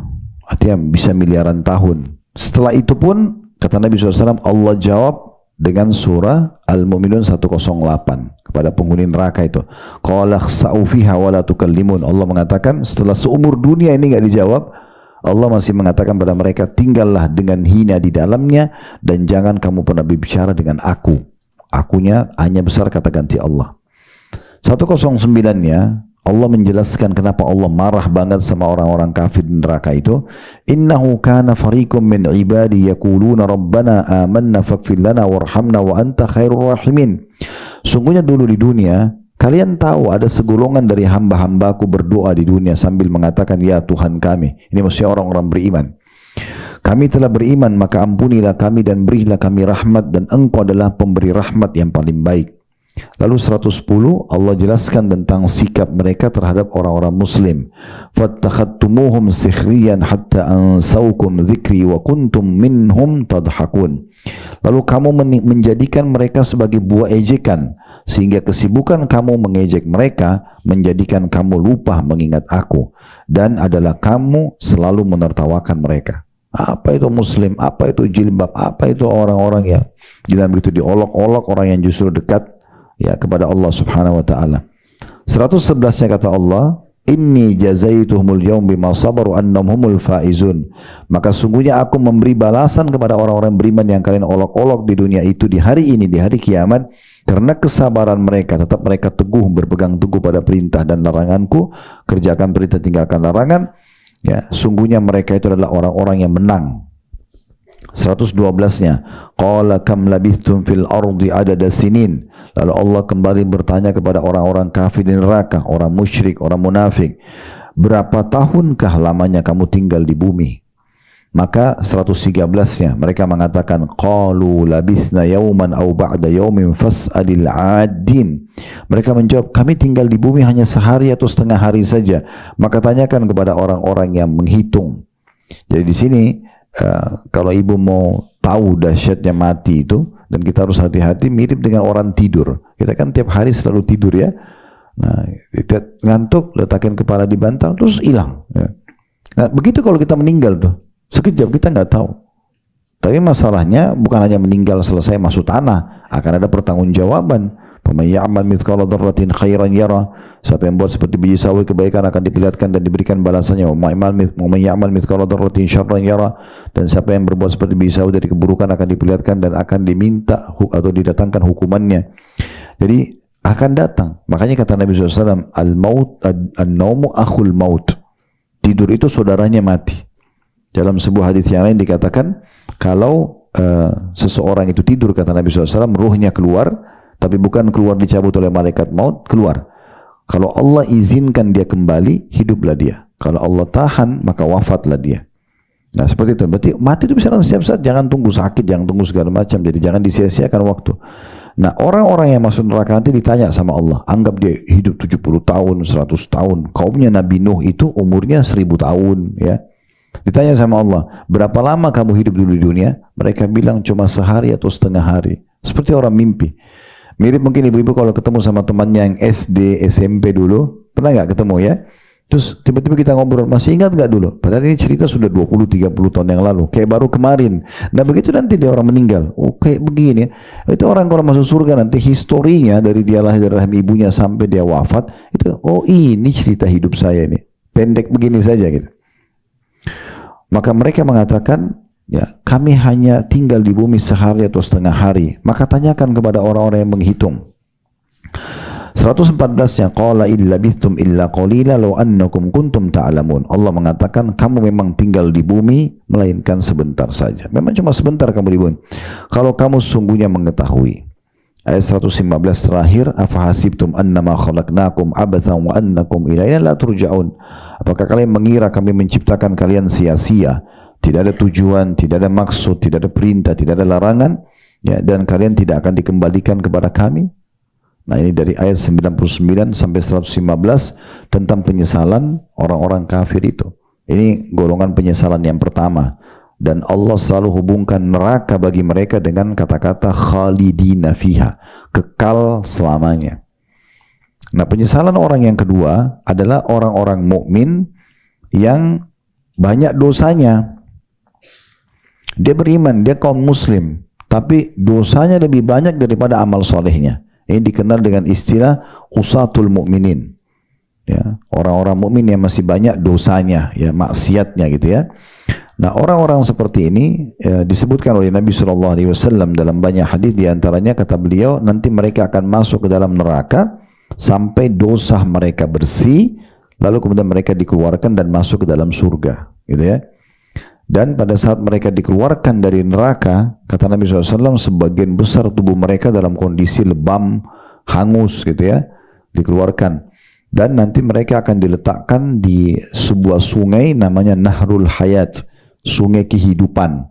artinya bisa miliaran tahun. Setelah itu pun kata Nabi SAW, Allah jawab dengan surah Al-Mu'minun 108 kepada penghuni neraka itu. Qala khsa'u fiha wa la tukallimun. Allah mengatakan setelah seumur dunia ini enggak dijawab, Allah masih mengatakan pada mereka, tinggallah dengan hina di dalamnya dan jangan kamu pernah berbicara dengan aku. Akunya hanya besar kata ganti Allah. 109-nya Allah menjelaskan kenapa Allah marah banget sama orang-orang kafir di neraka itu. Innahu kana fariqum min ibadi yaquluna rabbana amanna faghfir lana warhamna wa anta khairur rahimin. Sungguhnya dulu di dunia kalian tahu ada segolongan dari hamba-hambaku berdoa di dunia sambil mengatakan, ya Tuhan kami. Ini maksudnya orang-orang beriman. Kami telah beriman, maka ampunilah kami dan berilah kami rahmat, dan engkau adalah pemberi rahmat yang paling baik. Lalu 110 Allah jelaskan tentang sikap mereka terhadap orang-orang muslim. Fattakhadtumuhum sikhriyan hatta ansaukum dzikri wa kuntum minhum tadhakun. Lalu kamu menjadikan mereka sebagai buah ejekan, sehingga kesibukan kamu mengejek mereka menjadikan kamu lupa mengingat aku, dan adalah kamu selalu menertawakan mereka. Apa itu muslim? Apa itu jilbab? Apa itu orang-orang yang dalam itu diolok-olok, orang yang justru dekat ya kepada Allah Subhanahu wa taala. 111-nya kata Allah, inni jazaituhumul yaum bima sabaru annahum humul faizun. Maka sungguhnya aku memberi balasan kepada orang-orang beriman yang kalian olok-olok di dunia itu di hari ini, di hari kiamat, karena kesabaran mereka, tetap mereka teguh berpegang teguh pada perintah dan laranganku, kerjakan perintah tinggalkan larangan. Ya, sungguhnya mereka itu adalah orang-orang yang menang. 112-nya, qala kam labithtum fil ardi adada sinin. Lalu Allah kembali bertanya kepada orang-orang kafir di neraka, orang musyrik, orang munafik, berapa tahunkah lamanya kamu tinggal di bumi? Maka 113-nya mereka mengatakan qalu labithna yauman aw ba'da yaumin fas'alil 'adin. Mereka menjawab, kami tinggal di bumi hanya sehari atau setengah hari saja, maka tanyakan kepada orang-orang yang menghitung. Jadi di sini kalau ibu mau tahu dahsyatnya mati itu, dan kita harus hati-hati, mirip dengan orang tidur. Kita kan tiap hari selalu tidur ya. Nah, kita ngantuk, letakkan kepala di bantal terus hilang ya. Nah, begitu kalau kita meninggal tuh, sekejap kita nggak tahu. Tapi masalahnya bukan hanya meninggal selesai masuk tanah, akan ada pertanggungjawaban. Faman ya'mal mithqala dzarratin khairan yara. Siapa yang buat seperti biji sawi kebaikan akan diperlihatkan dan diberikan balasannya. Wa man ya'mal mithqala dzarratin syarran yara. Dan siapa yang berbuat seperti biji sawi dari keburukan akan diperlihatkan dan akan diminta atau didatangkan hukumannya. Jadi akan datang. Makanya kata Nabi SAW, al-maut an-naumu akhul maut. Tidur itu saudaranya mati. Dalam sebuah hadis yang lain dikatakan, kalau seseorang itu tidur, kata Nabi SAW, ruhnya keluar, tapi bukan keluar dicabut oleh malaikat maut, keluar. Kalau Allah izinkan dia kembali, hiduplah dia. Kalau Allah tahan, maka wafatlah dia. Nah seperti itu. Berarti mati itu bisa setiap saat. Jangan tunggu sakit, jangan tunggu segala macam. Jadi jangan disia-siakan waktu. Nah orang-orang yang masuk neraka nanti ditanya sama Allah. Anggap dia hidup 70 tahun, 100 tahun. Kaumnya Nabi Nuh itu umurnya 1000 tahun. Ya. Ditanya sama Allah, berapa lama kamu hidup dulu di dunia? Mereka bilang cuma sehari atau setengah hari. Seperti orang mimpi. Mirip mungkin ibu-ibu kalau ketemu sama temannya yang SD, SMP dulu. Pernah nggak ketemu ya? Terus tiba-tiba kita ngobrol, masih ingat nggak dulu? Padahal ini cerita sudah 20-30 tahun yang lalu. Kayak baru kemarin. Nah begitu nanti dia orang meninggal. Oh kayak begini. Itu orang kalau masuk surga nanti historinya dari dia lahir dari rahim ibunya sampai dia wafat. Itu oh ini cerita hidup saya ini. Pendek begini saja gitu. Maka mereka mengatakan, ya kami hanya tinggal di bumi sehari atau setengah hari. Maka tanyakan kepada orang-orang yang menghitung. 114-nya qala illa bithum illa qalila law annakum kuntum ta'lamun. Allah mengatakan kamu memang tinggal di bumi melainkan sebentar saja. Memang cuma sebentar kamu di bumi. Kalau kamu sungguhnya mengetahui. Ayat 115 terakhir, afahasibtum annama khalaqnakum abathan wa annakum ilaina la turja'un. Apakah kalian mengira kami menciptakan kalian sia-sia? Tidak ada tujuan, tidak ada maksud, tidak ada perintah, tidak ada larangan, ya, dan kalian tidak akan dikembalikan kepada kami. Nah ini dari ayat 99 sampai 115 tentang penyesalan orang-orang kafir itu. Ini golongan penyesalan yang pertama. Dan Allah selalu hubungkan neraka bagi mereka dengan kata-kata khalidina fiha, kekal selamanya. Nah penyesalan orang yang kedua adalah orang-orang mukmin yang banyak dosanya. Dia beriman, dia kaum muslim, tapi dosanya lebih banyak daripada amal solehnya. Ini dikenal dengan istilah usatul mukminin. Ya, orang-orang mukmin yang masih banyak dosanya, ya maksiatnya gitu ya. Nah orang-orang seperti ini disebutkan oleh Nabi SAW dalam banyak hadis, diantaranya kata beliau nanti mereka akan masuk ke dalam neraka sampai dosa mereka bersih, lalu kemudian mereka dikeluarkan dan masuk ke dalam surga, gitu ya. Dan pada saat mereka dikeluarkan dari neraka, kata Nabi SAW, sebagian besar tubuh mereka dalam kondisi lebam, hangus gitu ya, dikeluarkan. Dan nanti mereka akan diletakkan di sebuah sungai namanya Nahrul Hayat, sungai kehidupan.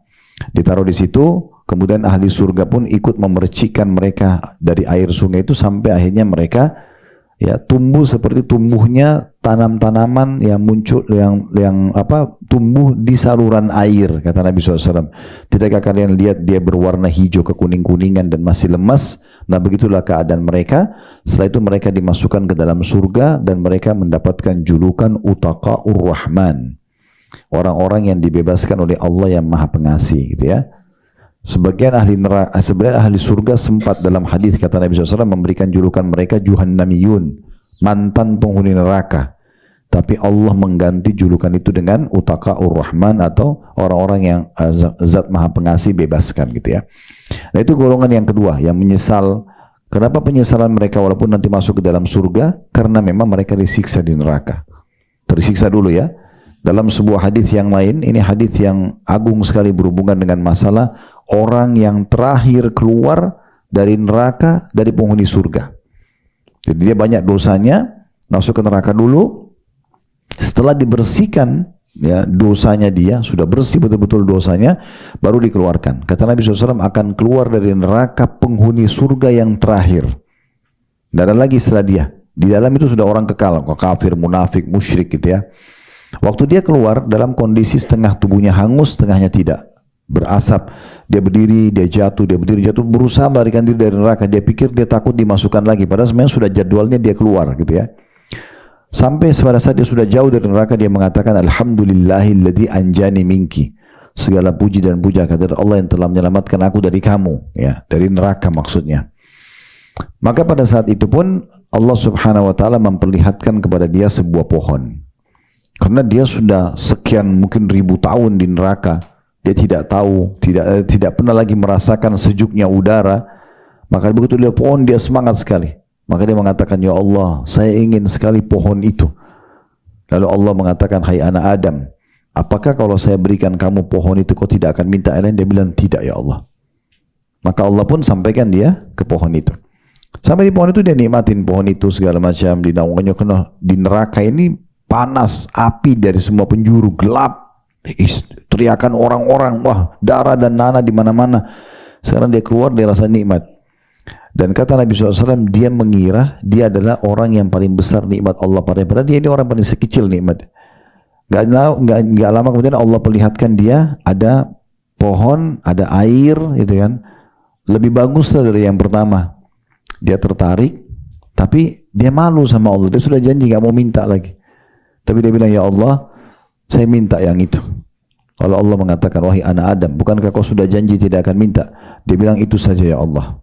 Ditaruh di situ, kemudian ahli surga pun ikut memercikkan mereka dari air sungai itu sampai akhirnya mereka ya tumbuh seperti tumbuhnya tanam-tanaman yang muncul yang tumbuh di saluran air, kata Nabi SAW. Tidakkah kalian lihat dia berwarna hijau kekuning-kuningan dan masih lemas? Nah begitulah keadaan mereka. Setelah itu mereka dimasukkan ke dalam surga dan mereka mendapatkan julukan Utaqa'ur Rahman, orang-orang yang dibebaskan oleh Allah yang Maha Pengasih, gitu ya. Sebagian ahli neraka, sebenarnya ahli surga sempat dalam hadis kata Nabi SAW memberikan julukan mereka Juhannamiyun, mantan penghuni neraka. Tapi Allah mengganti julukan itu dengan Utaqa'ur Rahman atau orang-orang yang zat Maha Pengasih bebaskan, gitu ya. Nah itu golongan yang kedua yang menyesal. Kenapa penyesalan mereka walaupun nanti masuk ke dalam surga? Karena memang mereka disiksa di neraka. Tersiksa dulu ya. Dalam sebuah hadis yang lain, ini hadis yang agung sekali berhubungan dengan masalah orang yang terakhir keluar dari neraka dari penghuni surga. Jadi dia banyak dosanya, masuk ke neraka dulu. Setelah dibersihkan ya, dosanya dia, sudah bersih betul-betul dosanya, baru dikeluarkan. Kata Nabi SAW, akan keluar dari neraka penghuni surga yang terakhir. Tidak ada lagi setelah dia. Di dalam itu sudah orang kekal, kafir, munafik, musyrik gitu ya. Waktu dia keluar dalam kondisi setengah tubuhnya hangus, setengahnya tidak. Berasap, dia berdiri, dia jatuh, dia berdiri, jatuh, berusaha melarikan diri dari neraka. Dia pikir dia takut dimasukkan lagi, padahal sebenarnya sudah jadwalnya dia keluar gitu ya. Sampai pada saat dia sudah jauh dari neraka, dia mengatakan, Alhamdulillahilladzi anjani minki. Segala puji dan puja kepada Allah yang telah menyelamatkan aku dari kamu, ya, dari neraka maksudnya. Maka pada saat itu pun Allah Subhanahu wa taala memperlihatkan kepada dia sebuah pohon. Karena dia sudah sekian mungkin ribu tahun di neraka, dia tidak tahu, tidak pernah lagi merasakan sejuknya udara. Maka begitu dia pohon, dia semangat sekali. Maka dia mengatakan, ya Allah, saya ingin sekali pohon itu. Lalu Allah mengatakan, hai anak Adam, apakah kalau saya berikan kamu pohon itu kau tidak akan minta lain? Dia bilang, tidak ya Allah. Maka Allah pun sampaikan dia ke pohon itu. Sampai di pohon itu dia nikmatin pohon itu segala macam, dinaungannya, kena di neraka ini panas, api dari semua penjuru, gelap, teriakan orang-orang, wah, darah dan nanah di mana-mana. Sekarang dia keluar, dia rasa nikmat. Dan kata Nabi SAW, dia mengira dia adalah orang yang paling besar nikmat Allah padanya. Padahal dia ini orang paling sekecil nikmat. Gak lama kemudian Allah perlihatkan dia ada pohon, ada air, gitu kan. Lebih bagus dari yang pertama. Dia tertarik, tapi dia malu sama Allah. Dia sudah janji gak mau minta lagi. Tapi dia bilang, ya Allah, saya minta yang itu. Kalau Allah mengatakan, wahai anak Adam, bukankah kau sudah janji tidak akan minta? Dia bilang, itu saja ya Allah.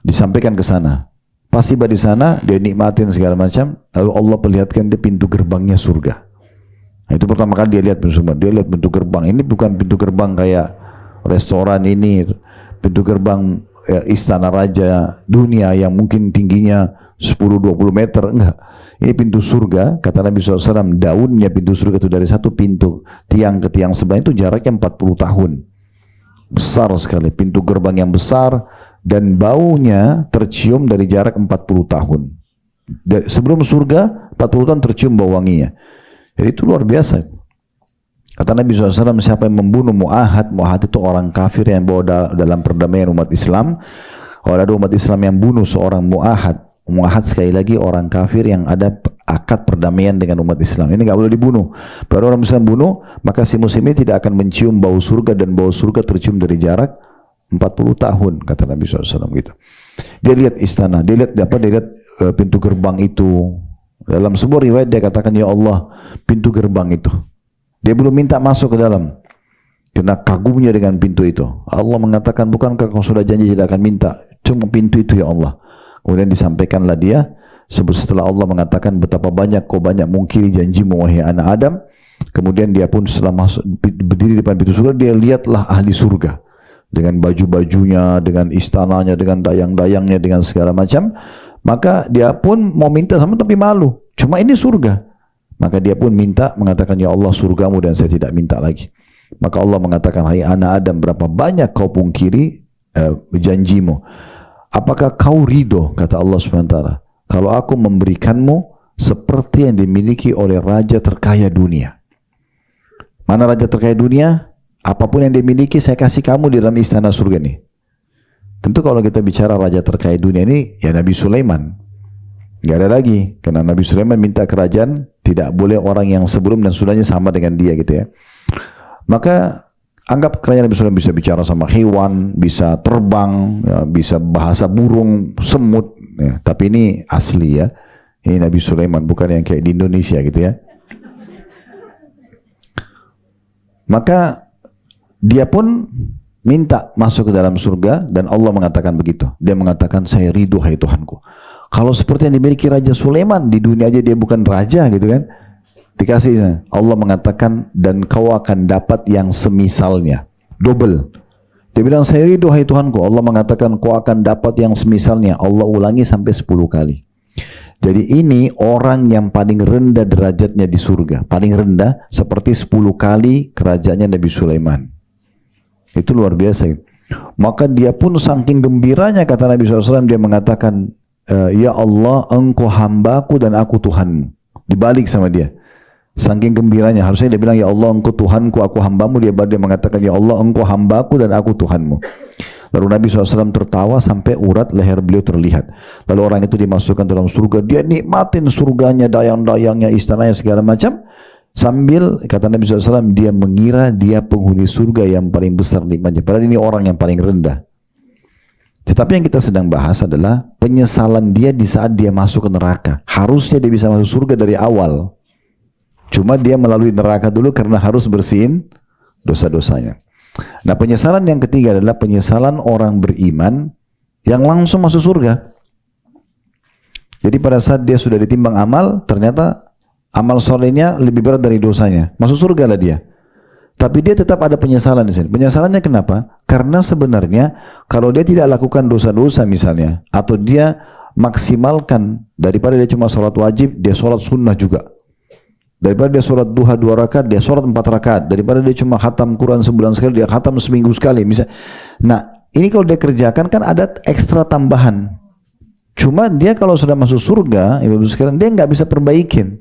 Disampaikan ke sana. Pas tiba di sana, dia nikmatin segala macam. Lalu Allah perlihatkan dia pintu gerbangnya surga. Nah, itu pertama kali dia lihat pintu surga. Dia lihat pintu gerbang. Ini bukan pintu gerbang kayak restoran ini. Pintu gerbang ya, istana raja dunia yang mungkin tingginya 10-20 meter. Enggak. Ini pintu surga. Kata Nabi SAW, daunnya pintu surga itu dari satu pintu tiang ke tiang sebelah itu jaraknya 40 tahun. Besar sekali. Pintu gerbang yang besar. Dan baunya tercium dari jarak 40 tahun. Sebelum surga, 40 tahun tercium bau wanginya. Jadi itu luar biasa. Kata Nabi SAW, siapa yang membunuh Mu'ahad, Mu'ahad itu orang kafir yang bawa dalam perdamaian umat Islam. Kalau ada umat Islam yang bunuh seorang Mu'ahad, Mu'ahad sekali lagi orang kafir yang ada akad perdamaian dengan umat Islam. Ini nggak boleh dibunuh. Baru orang Islam bunuh, maka si muslim ini tidak akan mencium bau surga, dan bau surga tercium dari jarak 40 tahun, kata Nabi SAW gitu. Dia lihat istana, dia lihat pintu gerbang itu. Dalam sebuah riwayat dia katakan, ya Allah, pintu gerbang itu. Dia belum minta masuk ke dalam, karena kagumnya dengan pintu itu. Allah mengatakan, bukankah kau sudah janji tidak akan minta? Cuma pintu itu ya Allah. Kemudian disampaikanlah dia, setelah Allah mengatakan betapa banyak kau banyak mungkiri janjimu wahai anak Adam. Kemudian dia pun setelah masuk berdiri di depan pintu surga, dia lihatlah ahli surga. Dengan baju-bajunya, dengan istananya, dengan dayang-dayangnya, dengan segala macam. Maka dia pun mau minta sama tapi malu. Cuma ini surga. Maka dia pun minta, mengatakan, ya Allah, surgamu dan saya tidak minta lagi. Maka Allah mengatakan, hai anak Adam, berapa banyak kau pungkiri janjimu. Apakah kau ridho, kata Allah SWT, kalau aku memberikanmu seperti yang dimiliki oleh raja terkaya dunia. Mana raja terkaya dunia? Apapun yang dimiliki saya kasih kamu di dalam istana surga nih. Tentu kalau kita bicara raja terkaya dunia ini, ya Nabi Sulaiman. Gak ada lagi. Karena Nabi Sulaiman minta kerajaan, tidak boleh orang yang sebelum dan sudahnya sama dengan dia gitu ya. Maka anggap kerajaan Nabi Sulaiman bisa bicara sama hewan, bisa terbang, ya, bisa bahasa burung, semut. Ya. Tapi ini asli ya. Ini Nabi Sulaiman, bukan yang kayak di Indonesia gitu ya. Maka dia pun minta masuk ke dalam surga, dan Allah mengatakan begitu. Dia mengatakan, saya ridho hai Tuhanku. Kalau seperti yang dimiliki Raja Sulaiman, di dunia aja dia bukan raja gitu kan. Dikasih, Allah mengatakan, dan kau akan dapat yang semisalnya. Double. Dia bilang, saya ridho hai Tuhanku. Allah mengatakan, kau akan dapat yang semisalnya. Allah ulangi sampai 10 kali. Jadi ini orang yang paling rendah derajatnya di surga. Paling rendah seperti 10 kali kerajaannya Nabi Sulaiman. Itu luar biasa. Maka dia pun saking gembiranya, kata Nabi SAW, dia mengatakan, ya Allah, engkau hambaku dan aku Tuhanmu. Dibalik sama dia. Saking gembiranya, harusnya dia bilang, ya Allah engkau Tuhanku, aku hambamu. Dia mengatakan, ya Allah engkau hambaku dan aku Tuhanmu. Lalu Nabi SAW tertawa sampai urat leher beliau terlihat. Lalu orang itu dimasukkan dalam surga. Dia nikmatin surganya, dayang-dayangnya, istananya, segala macam. Sambil, kata Nabi SAW, dia mengira dia penghuni surga yang paling besar nikmatnya. Padahal ini orang yang paling rendah. Tetapi yang kita sedang bahas adalah penyesalan dia di saat dia masuk ke neraka. Harusnya dia bisa masuk surga dari awal. Cuma dia melalui neraka dulu karena harus bersihin dosa-dosanya. Nah, penyesalan yang ketiga adalah penyesalan orang beriman yang langsung masuk surga. Jadi pada saat dia sudah ditimbang amal, ternyata amal solehnya lebih berat dari dosanya. Masuk surga lah dia. Tapi dia tetap ada penyesalan di sini. Penyesalannya kenapa? Karena sebenarnya kalau dia tidak lakukan dosa-dosa misalnya, atau dia maksimalkan daripada dia cuma sholat wajib, dia sholat sunnah juga. Daripada dia sholat duha 2 rakaat, dia sholat 4 rakaat. Daripada dia cuma khatam Quran sebulan sekali, dia khatam seminggu sekali. Nah, ini kalau dia kerjakan kan ada ekstra tambahan. Cuma dia kalau sudah masuk surga, ibu-ibu sekalian, dia nggak bisa perbaikin.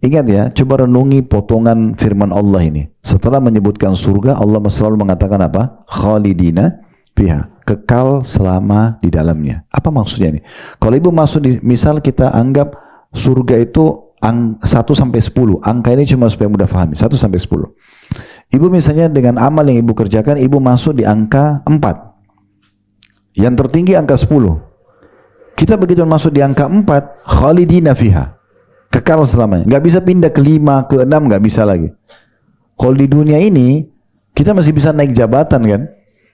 Ingat ya, coba renungi potongan firman Allah ini. Setelah menyebutkan surga, Allah selalu mengatakan apa? Khalidina fiha, kekal selama di dalamnya. Apa maksudnya ini? Kalau ibu masuk di, misal kita anggap surga itu 1 sampai 10. Angka ini cuma supaya mudah pahami. 1 sampai 10. Ibu misalnya dengan amal yang ibu kerjakan, ibu masuk di angka 4. Yang tertinggi angka 10. Kita begitu masuk di angka 4, khalidina fiha, kekal selamanya. Nggak bisa pindah ke 5, ke 6, nggak bisa lagi. Kalau di dunia ini, kita masih bisa naik jabatan kan?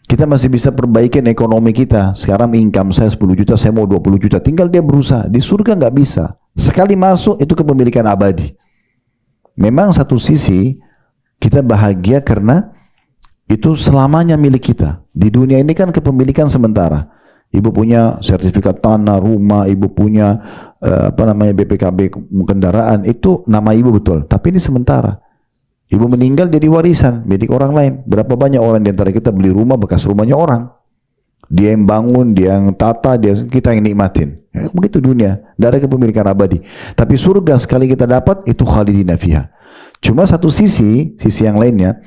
Kita masih bisa perbaikin ekonomi kita. Sekarang income saya 10 juta, saya mau 20 juta. Tinggal dia berusaha. Di surga nggak bisa. Sekali masuk itu kepemilikan abadi. Memang satu sisi kita bahagia karena itu selamanya milik kita. Di dunia ini kan kepemilikan sementara. Ibu punya sertifikat tanah, rumah, ibu punya BPKB kendaraan, itu nama ibu betul. Tapi ini sementara. Ibu meninggal jadi warisan milik orang lain. Berapa banyak orang di antara kita beli rumah bekas rumahnya orang. Dia yang bangun, dia yang tata, kita yang nikmatin. Ya, begitu dunia, tidak ada kepemilikan abadi. Tapi surga sekali kita dapat, itu khalidina fiha. Cuma satu sisi yang lainnya,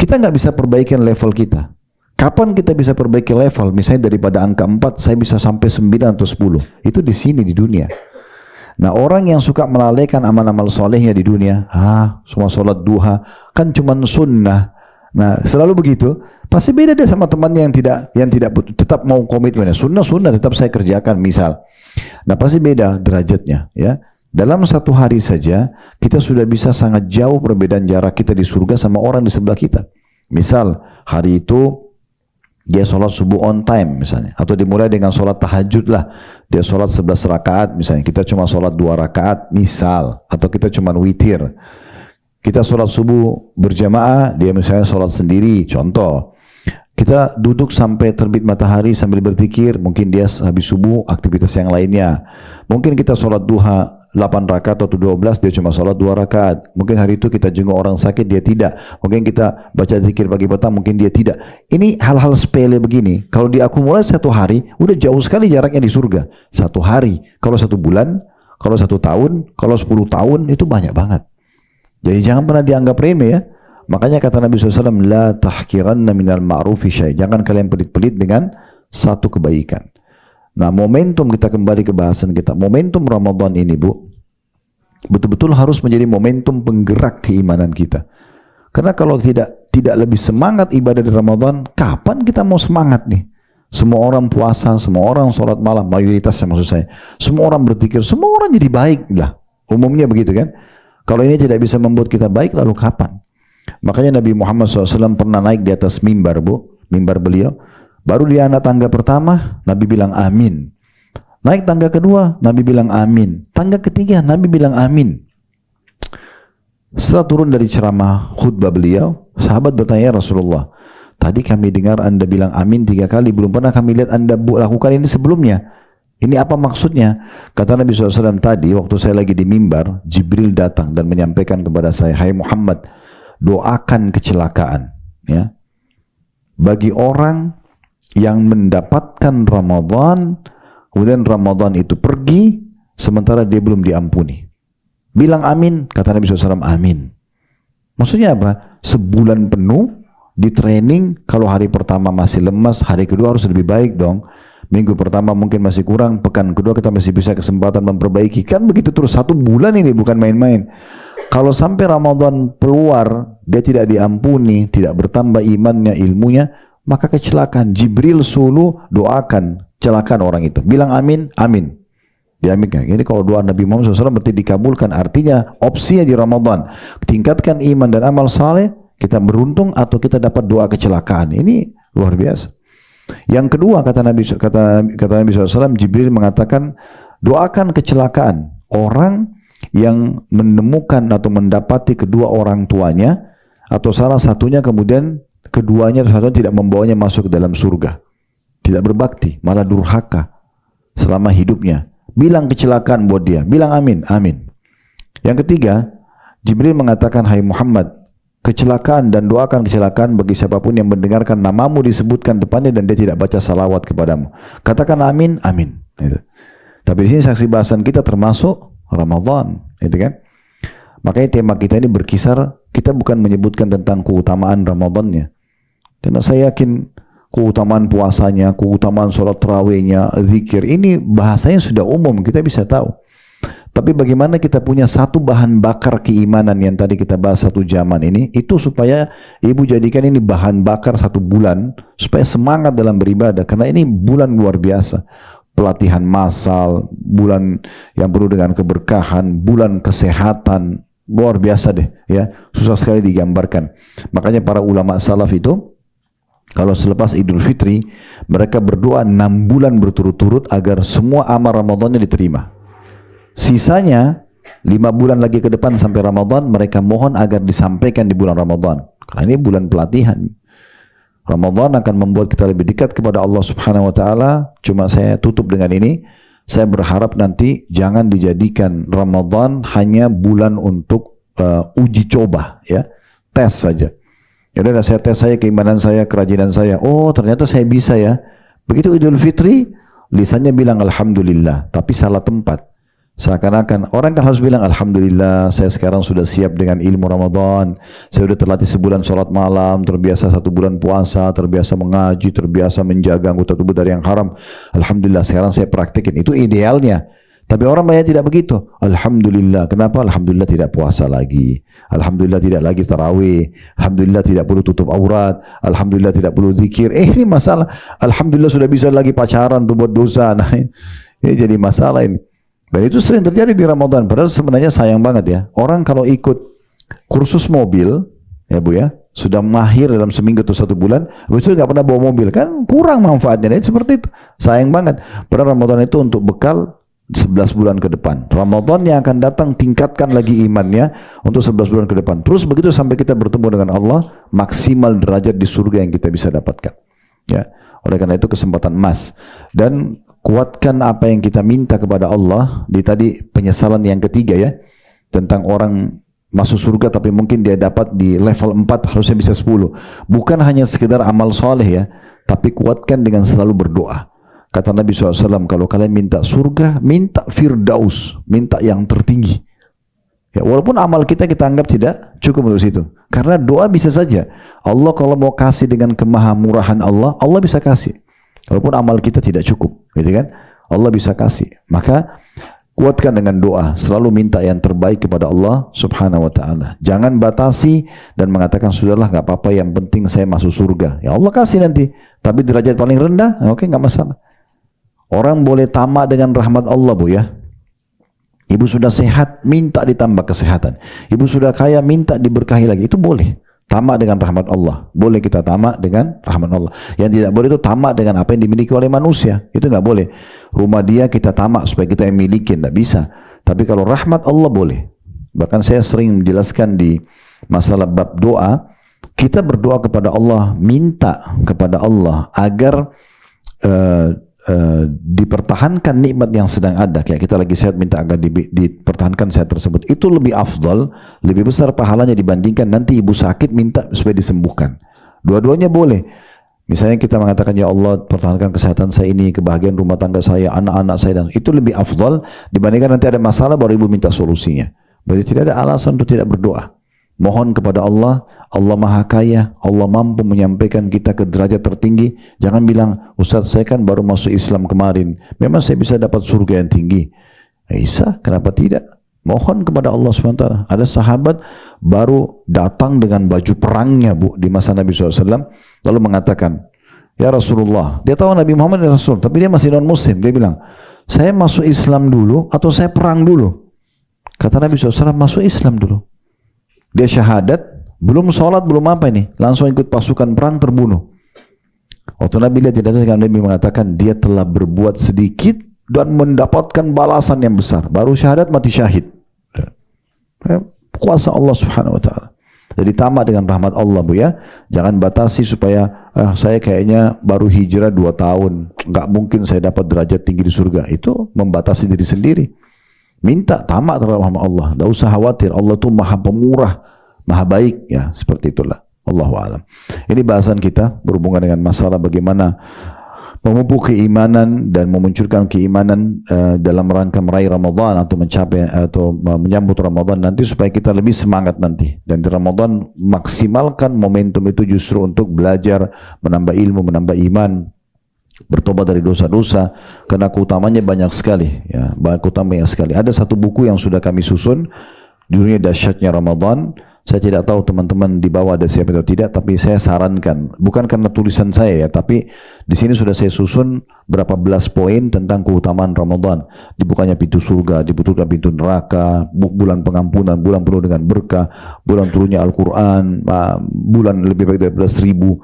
kita nggak bisa perbaikin level kita. Kapan kita bisa perbaiki level? Misalnya daripada angka 4, saya bisa sampai 9 atau 10. Itu di sini, di dunia. Nah, orang yang suka melalaikan amal-amal solehnya di dunia, semua sholat duha, kan cuma sunnah. Nah, selalu begitu. Pasti beda deh sama temannya yang tidak tetap mau komitmen. Sunnah tetap saya kerjakan misal. Nah, pasti beda derajatnya ya. Dalam satu hari saja kita sudah bisa sangat jauh perbedaan jarak kita di surga sama orang di sebelah kita. Misal hari itu dia sholat subuh on time misalnya, atau dimulai dengan sholat tahajud lah. Dia sholat 11 rakaat misalnya, kita cuma sholat 2 rakaat misal, atau kita cuma witir. Kita sholat subuh berjamaah, dia misalnya sholat sendiri, contoh. Kita duduk sampai terbit matahari sambil berzikir, mungkin dia habis subuh aktivitas yang lainnya. Mungkin kita sholat duha 8 rakaat atau 12, dia cuma sholat 2 rakaat. Mungkin hari itu kita jenguk orang sakit, dia tidak. Mungkin kita baca zikir pagi petang, mungkin dia tidak. Ini hal-hal sepele begini. Kalau diakumulasi satu hari, udah jauh sekali jaraknya di surga. Satu hari. Kalau 1 bulan, kalau 1 tahun, kalau 10 tahun, itu banyak banget. Jadi jangan pernah dianggap remeh ya. Makanya kata Nabi SAW, la tahkiranna minal ma'rufi syai. Jangan kalian pelit-pelit dengan satu kebaikan. Nah, momentum, kita kembali ke bahasan kita. Momentum Ramadan ini, Bu, betul-betul harus menjadi momentum penggerak keimanan kita. Karena kalau tidak lebih semangat ibadah di Ramadan, kapan kita mau semangat nih? Semua orang puasa, semua orang sholat malam, mayoritasnya maksud saya. Semua orang berzikir, semua orang jadi baik lah. Umumnya begitu kan? Kalau ini tidak bisa membuat kita baik, lalu kapan? Makanya Nabi Muhammad SAW pernah naik di atas mimbar, Bu, mimbar beliau. Baru di anak tangga pertama, Nabi bilang amin. Naik tangga kedua, Nabi bilang amin. Tangga ketiga, Nabi bilang amin. Setelah turun dari ceramah khutbah beliau, sahabat bertanya, ya Rasulullah, tadi kami dengar Anda bilang amin 3 kali, belum pernah kami lihat Anda lakukan ini sebelumnya. Ini apa maksudnya? Kata Nabi SAW, tadi waktu saya lagi di mimbar, Jibril datang dan menyampaikan kepada saya, hai Muhammad, doakan kecelakaan ya bagi orang yang mendapatkan Ramadan, kemudian Ramadan itu pergi sementara dia belum diampuni. Bilang amin, kata Nabi SAW, amin. Maksudnya apa? Sebulan penuh di training, kalau hari pertama masih lemas, hari kedua harus lebih baik dong. Minggu pertama mungkin masih kurang, pekan kedua kita masih bisa kesempatan memperbaiki. Kan begitu terus, 1 bulan ini bukan main-main. Kalau sampai Ramadan keluar, dia tidak diampuni, tidak bertambah imannya, ilmunya, maka kecelakaan. Jibril suruh doakan, celakaan orang itu. Bilang amin, amin. Diaminkan. Jadi kalau doa Nabi Muhammad SAW berarti dikabulkan. Artinya opsinya di Ramadan. Tingkatkan iman dan amal saleh, kita beruntung atau kita dapat doa kecelakaan. Ini luar biasa. Yang kedua kata Nabi SAW, Jibril mengatakan, doakan kecelakaan orang yang menemukan atau mendapati kedua orang tuanya atau salah satunya kemudian keduanya atau satunya tidak membawanya masuk ke dalam surga. Tidak berbakti, malah durhaka selama hidupnya. Bilang kecelakaan buat dia, bilang amin, amin. Yang ketiga, Jibril mengatakan, hai Muhammad, kecelakaan dan doakan kecelakaan bagi siapapun yang mendengarkan namamu disebutkan depannya dan dia tidak baca salawat kepadamu. Katakan amin, amin. Gitu. Tapi di sini saksi bahasan kita termasuk Ramadan, gitu kan? Makanya tema kita ini berkisar, kita bukan menyebutkan tentang keutamaan Ramadannya. Karena saya yakin keutamaan puasanya, keutamaan sholat tarawihnya, zikir, ini bahasanya sudah umum, kita bisa tahu. Tapi bagaimana kita punya satu bahan bakar keimanan yang tadi kita bahas 1 jaman ini, itu supaya ibu jadikan ini bahan bakar 1 bulan, supaya semangat dalam beribadah, karena ini bulan luar biasa. Pelatihan massal, bulan yang penuh dengan keberkahan, bulan kesehatan, luar biasa deh, ya, susah sekali digambarkan. Makanya para ulama salaf itu, kalau selepas Idul Fitri, mereka berdoa 6 bulan berturut-turut agar semua amal Ramadannya diterima. Sisanya 5 bulan lagi ke depan sampai Ramadan, mereka mohon agar disampaikan di bulan Ramadan. Karena ini bulan pelatihan. Ramadan akan membuat kita lebih dekat kepada Allah Subhanahu wa taala. Cuma saya tutup dengan ini, saya berharap nanti jangan dijadikan Ramadan hanya bulan untuk uji coba, ya. Tes saja. Ya udah, saya tes saya keimanan saya, kerajinan saya. Oh, ternyata saya bisa ya. Begitu Idul Fitri, lisannya bilang alhamdulillah, tapi salah tempat. Seakan-akan orang kan harus bilang alhamdulillah, saya sekarang sudah siap dengan ilmu Ramadan, saya sudah terlatih sebulan sholat malam, terbiasa 1 bulan puasa, terbiasa mengaji, terbiasa menjaga anggota tubuh dari yang haram. Alhamdulillah, sekarang saya praktikin. Itu idealnya. Tapi orang banyak tidak begitu. Alhamdulillah. Kenapa? Alhamdulillah tidak puasa lagi. Alhamdulillah tidak lagi tarawih. Alhamdulillah tidak perlu tutup aurat. Alhamdulillah tidak perlu zikir. Ini masalah. Alhamdulillah sudah bisa lagi pacaran tuh buat dosa. Nah, ini jadi masalah ini. Dan itu sering terjadi di Ramadan. Padahal sebenarnya sayang banget ya. Orang kalau ikut kursus mobil, ya Bu ya, sudah mahir dalam seminggu atau 1 bulan, habis itu nggak pernah bawa mobil, kan kurang manfaatnya. Dan seperti itu. Sayang banget. Padahal Ramadan itu untuk bekal 11 bulan ke depan. Ramadan yang akan datang tingkatkan lagi imannya untuk 11 bulan ke depan. Terus begitu sampai kita bertemu dengan Allah, maksimal derajat di surga yang kita bisa dapatkan. Ya. Oleh karena itu kesempatan emas. Dan kuatkan apa yang kita minta kepada Allah. Di tadi penyesalan yang ketiga ya, tentang orang masuk surga tapi mungkin dia dapat di level 4, harusnya bisa 10. Bukan hanya sekedar amal soleh ya, tapi kuatkan dengan selalu berdoa. Kata Nabi SAW, kalau kalian minta surga, minta firdaus, minta yang tertinggi. Ya, walaupun amal kita anggap tidak cukup untuk situ. Karena doa bisa saja. Allah kalau mau kasih dengan kemahamurahan Allah, Allah bisa kasih. Walaupun amal kita tidak cukup, gitu kan? Allah bisa kasih. Maka kuatkan dengan doa, selalu minta yang terbaik kepada Allah Subhanahu wa taala. Jangan batasi dan mengatakan sudahlah nggak apa-apa, yang penting saya masuk surga. Ya Allah kasih nanti, tapi derajat paling rendah, oke, nggak masalah. Orang boleh tamak dengan rahmat Allah Bu ya. Ibu sudah sehat, minta ditambah kesehatan. Ibu sudah kaya, minta diberkahi lagi. Itu boleh. Tamak dengan rahmat Allah. Boleh kita tamak dengan rahmat Allah. Yang tidak boleh itu tamak dengan apa yang dimiliki oleh manusia. Itu nggak boleh. Rumah dia kita tamak supaya kita yang miliki, nggak bisa. Tapi kalau rahmat Allah boleh. Bahkan saya sering menjelaskan di masalah bab doa, kita berdoa kepada Allah, minta kepada Allah agar dipertahankan nikmat yang sedang ada. Kayak kita lagi sehat, minta agar dipertahankan sehat tersebut. Itu lebih afdal, lebih besar pahalanya dibandingkan nanti ibu sakit minta supaya disembuhkan. Dua-duanya boleh. Misalnya kita mengatakan, ya Allah pertahankan kesehatan saya ini, kebahagiaan rumah tangga saya, anak-anak saya, dan itu lebih afdal dibandingkan nanti ada masalah baru ibu minta solusinya. Berarti tidak ada alasan untuk tidak berdoa. Mohon kepada Allah, Allah Maha Kaya, Allah mampu menyampaikan kita ke derajat tertinggi. Jangan bilang, Ustaz saya kan baru masuk Islam kemarin, memang saya bisa dapat surga yang tinggi. Bisa, kenapa tidak? Mohon kepada Allah SWT. Ada sahabat baru datang dengan baju perangnya Bu di masa Nabi SAW, lalu mengatakan, ya Rasulullah, dia tahu Nabi Muhammad adalah Rasul, tapi dia masih non-Muslim. Dia bilang, saya masuk Islam dulu atau saya perang dulu? Kata Nabi SAW, masuk Islam dulu. Dia syahadat, belum sholat, belum apa ini, langsung ikut pasukan perang, terbunuh. Waktu Nabi lihat jenazah, Nabi mengatakan dia telah berbuat sedikit dan mendapatkan balasan yang besar. Baru syahadat, mati syahid. Kuasa Allah Subhanahu Wa Taala. Jadi tamat dengan rahmat Allah Bu ya. Jangan batasi supaya saya kayaknya baru hijrah 2 tahun, nggak mungkin saya dapat derajat tinggi di surga. Itu membatasi diri sendiri. Minta tamat terhadap rahmat Allah. Tidak usah khawatir. Allah itu Maha Pemurah, Maha Baik. Ya, seperti itulah. Allahu a'lam. Ini bahasan kita berhubungan dengan masalah bagaimana memupuk keimanan dan memunculkan keimanan dalam rangka meraih Ramadan atau mencapai atau menyambut Ramadan nanti supaya kita lebih semangat nanti. Dan di Ramadan maksimalkan momentum itu justru untuk belajar, menambah ilmu, menambah iman, bertobat dari dosa-dosa, karena keutamanya banyak sekali ya, banyak sekali. Ada satu buku yang sudah kami susun, judulnya Dahsyatnya Ramadan. Saya tidak tahu teman-teman di bawah ada siapa atau tidak, tapi saya sarankan, bukan karena tulisan saya ya, tapi di sini sudah saya susun berapa belas poin tentang keutamaan Ramadan. Dibukanya pintu surga, dibutulkan pintu neraka, bulan pengampunan, bulan penuh dengan berkah, bulan turunnya Al-Quran, bulan lebih baik daripada 1000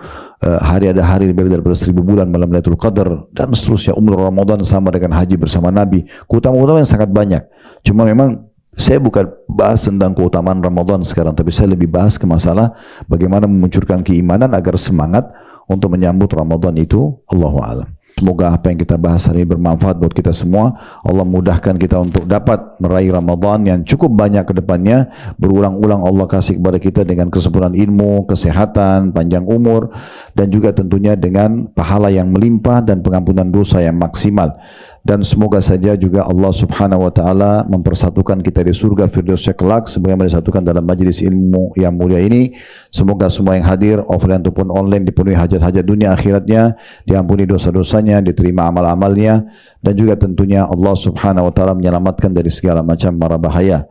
hari, ada hari lebih baik daripada 1000 bulan, malam Lailatul Qadar, dan seterusnya. Umur Ramadan sama dengan haji bersama Nabi. Keutamaan yang sangat banyak. Cuma memang saya bukan bahas tentang keutamaan Ramadan sekarang, tapi saya lebih bahas ke masalah bagaimana memunculkan keimanan agar semangat untuk menyambut Ramadan itu. Allahu a'lam. Semoga apa yang kita bahas hari ini bermanfaat buat kita semua. Allah mudahkan kita untuk dapat meraih Ramadan yang cukup banyak ke depannya. Berulang-ulang Allah kasih kepada kita dengan kesempurnaan ilmu, kesehatan, panjang umur, dan juga tentunya dengan pahala yang melimpah dan pengampunan dosa yang maksimal. Dan semoga saja juga Allah Subhanahu wa taala mempersatukan kita di surga Firdaus kelak sebagaimana disatukan dalam majlis ilmu yang mulia ini. Semoga semua yang hadir offline ataupun online dipenuhi hajat-hajat dunia akhiratnya, diampuni dosa-dosanya, diterima amal-amalnya, dan juga tentunya Allah Subhanahu wa taala menyelamatkan dari segala macam mara bahaya.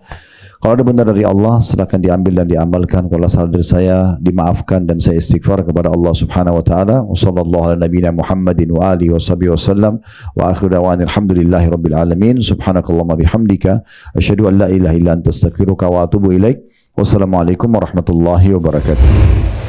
Kalau ada benar dari Allah, silakan diambil dan diamalkan. Kalau salah dari saya, dimaafkan dan saya istighfar kepada Allah Subhanahu wa taala. Wassallallahu ala nabiyina Muhammadin wa alihi wasallam. Wa akhiru da'wana alhamdulillahi rabbil alamin. Subhanakallahumma bihamdika asyhadu an la ilaha illa anta astaghfiruka wa atubu ilaik. Wassalamualaikum warahmatullahi wabarakatuh.